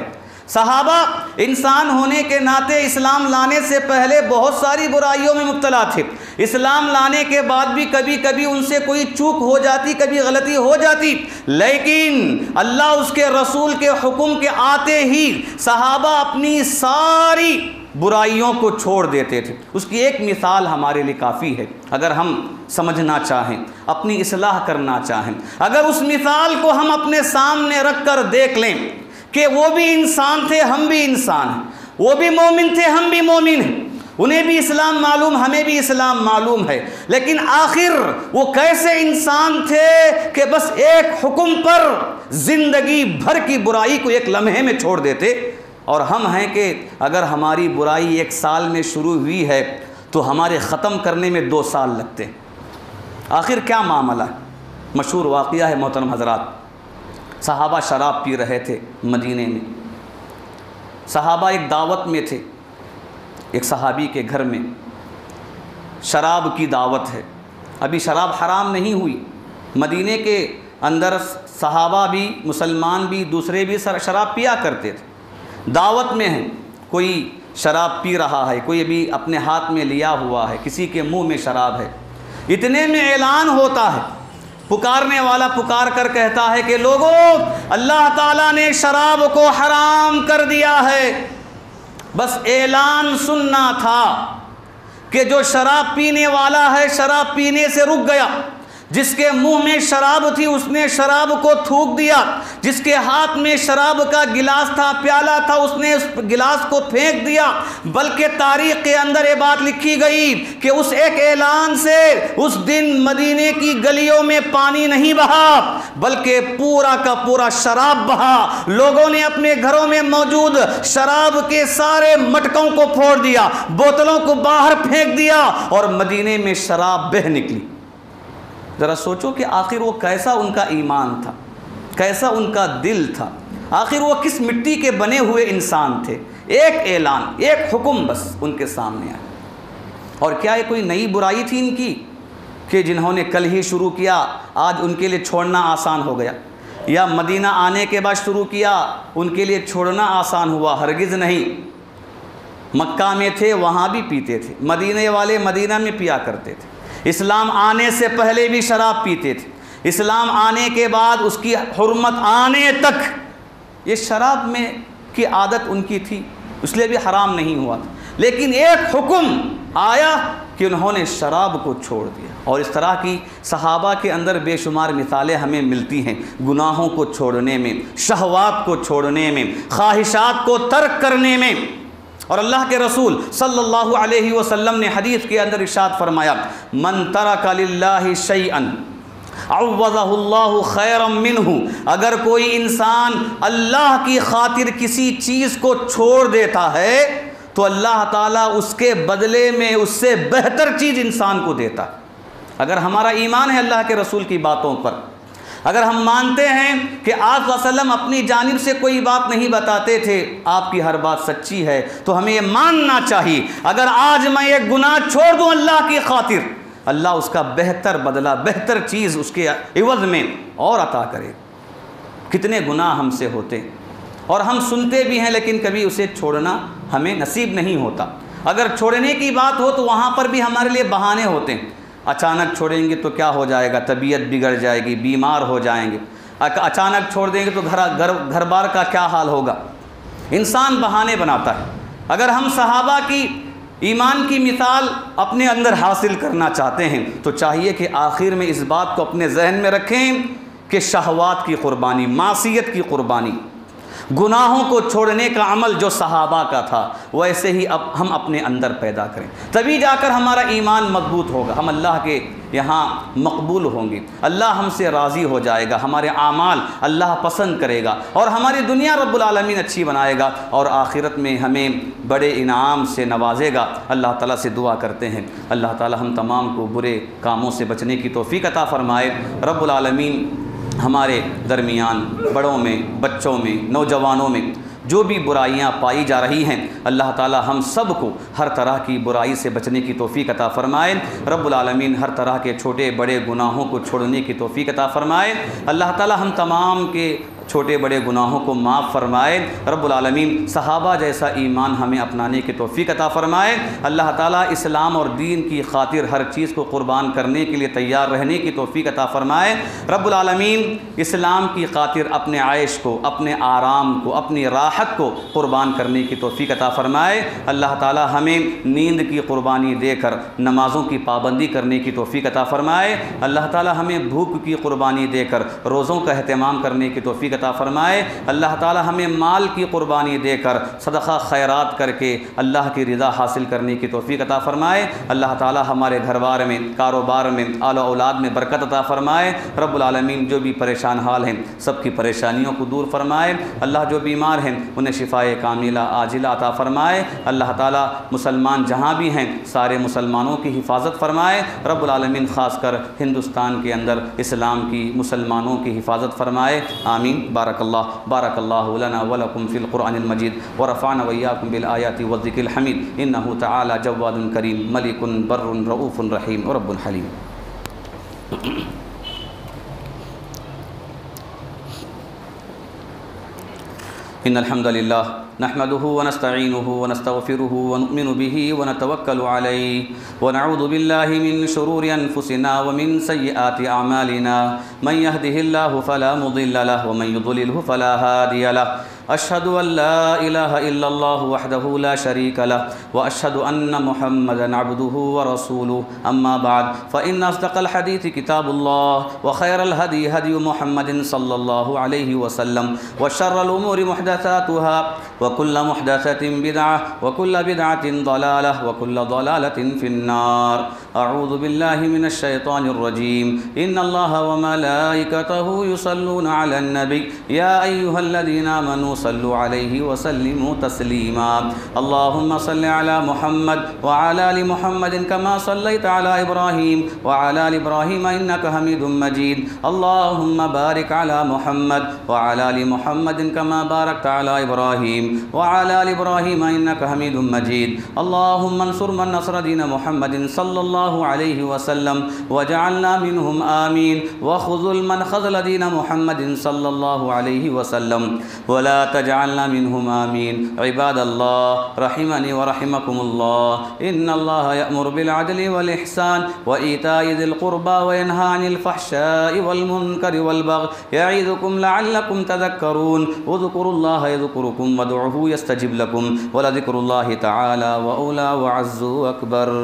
सहाबा इंसान होने के नाते इस्लाम लाने से पहले बहुत सारी बुराइयों में मुब्तला थे। इस्लाम लाने के बाद भी कभी कभी उनसे कोई चूक हो जाती, कभी गलती हो जाती, लेकिन अल्लाह उसके रसूल के हुक्म के आते ही सहाबा अपनी सारी बुराइयों को छोड़ देते थे। उसकी एक मिसाल हमारे लिए काफ़ी है। अगर हम समझना चाहें, अपनी इस्लाह करना चाहें, अगर उस मिसाल को हम अपने सामने रख कर देख लें कि वो भी इंसान थे, हम भी इंसान हैं, वो भी मोमिन थे, हम भी मोमिन हैं, उन्हें भी इस्लाम मालूम, हमें भी इस्लाम मालूम है, लेकिन आखिर वो कैसे इंसान थे कि बस एक हुक्म पर ज़िंदगी भर की बुराई को एक लम्हे में छोड़ देते। और हम हैं कि अगर हमारी बुराई एक साल में शुरू हुई है तो हमारे ख़त्म करने में 2 साल लगते हैं। आखिर क्या मामला है? मशहूर वाक़या है मोहतरम हज़रात, सहाबा शराब पी रहे थे मदीने में। सहाबा एक दावत में थे, एक सहाबी के घर में शराब की दावत है। अभी शराब हराम नहीं हुई, मदीने के अंदर सहाबा भी, मुसलमान भी, दूसरे भी शराब पिया करते थे। दावत में है, कोई शराब पी रहा है, कोई अभी अपने हाथ में लिया हुआ है, किसी के मुंह में शराब है। इतने में ऐलान होता है, पुकारने वाला पुकार कर कहता है कि लोगों, अल्लाह ताला ने शराब को हराम कर दिया है। बस ऐलान सुनना था कि जो शराब पीने वाला है शराब पीने से रुक गया, जिसके मुंह में शराब थी उसने शराब को थूक दिया, जिसके हाथ में शराब का गिलास था, प्याला था, उसने उस गिलास को फेंक दिया। बल्कि तारीख़ के अंदर ये बात लिखी गई कि उस एक ऐलान से उस दिन मदीने की गलियों में पानी नहीं बहा, बल्कि पूरा का पूरा शराब बहा। लोगों ने अपने घरों में मौजूद शराब के सारे मटकों को फोड़ दिया, बोतलों को बाहर फेंक दिया और मदीने में शराब बह निकली। ज़रा सोचो कि आखिर वो कैसा उनका ईमान था, कैसा उनका दिल था, आखिर वो किस मिट्टी के बने हुए इंसान थे। एक ऐलान, एक हुक्म बस उनके सामने आया। और क्या ये कोई नई बुराई थी इनकी कि जिन्होंने कल ही शुरू किया आज उनके लिए छोड़ना आसान हो गया, या मदीना आने के बाद शुरू किया उनके लिए छोड़ना आसान हुआ? हरगिज़ नहीं। मक्का में थे वहाँ भी पीते थे, मदीने वाले मदीना में पिया करते थे। इस्लाम आने से पहले भी शराब पीते थे, इस्लाम आने के बाद उसकी हुर्मत आने तक ये शराब में की आदत उनकी थी, इसलिए भी हराम नहीं हुआ था। लेकिन एक हुक्म आया कि उन्होंने शराब को छोड़ दिया। और इस तरह की सहाबा के अंदर बेशुमार मिसालें हमें मिलती हैं, गुनाहों को छोड़ने में, शहवात को छोड़ने में, ख्वाहिशात को तर्क करने में। और अल्लाह के रसूल सल्लल्लाहु अलैहि वसल्लम ने हदीस के अंदर इरशाद फरमाया, मन तरका लिल्लाहि शैअन अव्वज़हुल्लाहु खैरम मिन्हु। अगर कोई इंसान अल्लाह की खातिर किसी चीज़ को छोड़ देता है तो अल्लाह ताला उसके बदले में उससे बेहतर चीज़ इंसान को देता है। अगर हमारा ईमान है अल्लाह के रसूल की बातों पर, अगर हम मानते हैं कि आप वसल्लम अपनी जानिब से कोई बात नहीं बताते थे, आपकी हर बात सच्ची है, तो हमें ये मानना चाहिए अगर आज मैं एक गुनाह छोड़ दूं अल्लाह की खातिर, अल्लाह उसका बेहतर बदला, बेहतर चीज़ उसके इवज़ में और अता करे। कितने गुनाह हमसे होते और हम सुनते भी हैं, लेकिन कभी उसे छोड़ना हमें नसीब नहीं होता। अगर छोड़ने की बात हो तो वहाँ पर भी हमारे लिए बहाने होते हैं। अचानक छोड़ेंगे तो क्या हो जाएगा, तबीयत बिगड़ जाएगी, बीमार हो जाएंगे। अचानक छोड़ देंगे तो घर बार का क्या हाल होगा। इंसान बहाने बनाता है। अगर हम सहाबा की ईमान की मिसाल अपने अंदर हासिल करना चाहते हैं तो चाहिए कि आखिर में इस बात को अपने जहन में रखें कि शहवात की क़ुरबानी, मासियत की क़ुरबानी, गुनाहों को छोड़ने का अमल जो सहाबा का था वैसे ही अब हम अपने अंदर पैदा करें, तभी जाकर हमारा ईमान मजबूत होगा, हम अल्लाह के यहाँ मकबूल होंगे, अल्लाह हमसे राज़ी हो जाएगा, हमारे आमाल अल्लाह पसंद करेगा और हमारी दुनिया रब्बुल आलमीन अच्छी बनाएगा और आखिरत में हमें बड़े इनाम से नवाजेगा। अल्लाह ताला से दुआ करते हैं अल्लाह ताला हम तमाम को बुरे कामों से बचने की तौफ़ीक़ अता फ़रमाए। रब्बुल आलमीन हमारे दरमियान बड़ों में, बच्चों में, नौजवानों में जो भी बुराइयां पाई जा रही हैं, अल्लाह ताला हम सब को हर तरह की बुराई से बचने की तौफ़ीक़ अता फ़रमाए। रब्बुल आलमीन हर तरह के छोटे बड़े गुनाहों को छोड़ने की तौफ़ीक़ अता फ़रमाए। अल्लाह ताला हम तमाम के छोटे बड़े गुनाहों को माफ़ फ़रमाए। रब्बुल आलमीन सहाबा जैसा ईमान हमें अपनाने की तौफ़ीक़ अता फ़रमाए। अल्लाह ताला इस्लाम और दीन की खातिर हर चीज़ को क़ुरबान करने के लिए तैयार रहने की तौफ़ीक़ अता फ़रमाए। रब्बुल आलमीन इस्लाम की खातिर अपने आयश को, अपने आराम को, अपनी राहत को क़ुरबान करने की तौफ़ीक़ अता फ़रमाए। अल्लाह ताला हमें नींद की क़ुरबानी देकर नमाज़ों की पाबंदी करने की तौफ़ीक़ अता फ़रमाए। अल्लाह ताला हमें भूख की क़ुरबानी देकर रोज़ों का अहतमाम करने की तौफ़ीक़ अता फ़रमाए। अल्लाह ताला हमें माल की क़ुरबानी देकर सदक़ा खैरात करके अल्लाह की रिज़ा हासिल करने की तौफ़ीक़ अता फ़रमाए। अल्लाह ताला हमारे घरबार में, कारोबार में, आला औलाद में बरकत अता फ़रमाए। रब्बुल आलमीन जो भी परेशान हाल हैं सबकी परेशानियों को दूर फरमाए। अल्लाह जो बीमार हैं उन्हें शिफ़ाए कामिला आजिला अता फ़रमाए। अल्लाह ताला मुसलमान जहाँ भी हैं सारे मुसलमानों की हिफाजत फ़रमाए। रब्बुल आलमीन ख़ासकर हिंदुस्तान के अंदर इस्लाम की, मुसलमानों की हिफाजत फ़रमाए। आमीन। बारकल्लाहु लना व लकुम फ़िल क़ुरआनिल मजीद व रफ़अना व इय्याकुम बिल आयाति व ज़िक्रिल हमीद इन्नहु तआला जव्वादुन करीम मलिकुन बर्रुन रऊफ़ुन रहीम व रब्बुन हलीम। इन्नल हम्दुलिल्लाह नहमदुहु व नस्तईनुहु व नस्तगफिरुहु व नु'मिनु बिही व नतवक्कलु अलैहि व नऊज़ु बिल्लाहि मिन शुरूरि अनफुसिना व मिन सय्यिआति अअमालिना मन यहदिहिल्लाहु फला मुदिल्ल लहु व मन युद्लिलहु फला हादिय लहु। अशहदु अल्ला इलाहा इल्लल्लाहु वहदहु ला शरीका लहु व अशहदु अन्न मुहम्मदन अब्दुहु व रसूलुहु अम्मा बाद फ़इन्न अस्दक़ल हदीथि किताबुल्लाह व खैरल हदी हदी मुहम्मदिन सल्लल्लाहु अलैहि वसल्लम व शर्रल उमूरि मुहदसातुहा व कुल्लु मुहदसतिन बिदअह व कुल्लु बिदअतिन ज़लालह व कुल्लु ज़लालतिन फिन्नार। अऊज़ु बिल्लाहि मिनश शैतानिर रजीम। इन्नल्लाहा व मलाइकतहु युसल्लूना अलन नबी या अय्युहल्लज़ीना आमनू सल्लु अलैहि व सल्लिमू तस्लीमा। अल्लाहुम्मा सल्लि अला मुहम्मद व अला आलि मुहम्मदिन कमा सल्लैता अला इब्राहीम व अला आलि इब्राहीम इन्नका हमीदुम मजीद। अल्लाहुम्मा बारिक अला मुहम्मद व अला आलि मुहम्मदिन कमा बारकता अला इब्राहीम व अला आलि इब्राहीम इन्नका हमीदुम मजीद। अल्लाहुम्मा अंसुर मन नसर दीन मुहम्मदिन सल्लल्लाहु अलैहि वसल्लम वजअलना मिनहुम आमीन व खुज़ुल मन खज़ल दीन मुहम्मदिन सल्लल्लाहु अलैहि वसल्लम वला तजअलना मिनहुम आमीन। इबादल्लाह रहिमनी व रहिमकुमुल्लाह इन्नल्लाहा यअमुरु बिल अदलि वल इहसान व ईताइ ज़िल क़ुरबा व यनहा अनिल फ़हशाइ वल मुनकरि वल बग़य यईज़ुकुम लअल्लकुम तज़क्करून। उज़्कुरुल्लाह यज़्कुरुकुम वदउहू यस्तजिब लकुम व लज़िक्रुल्लाहि तआला व औला व अज़्ज़ु अकबर।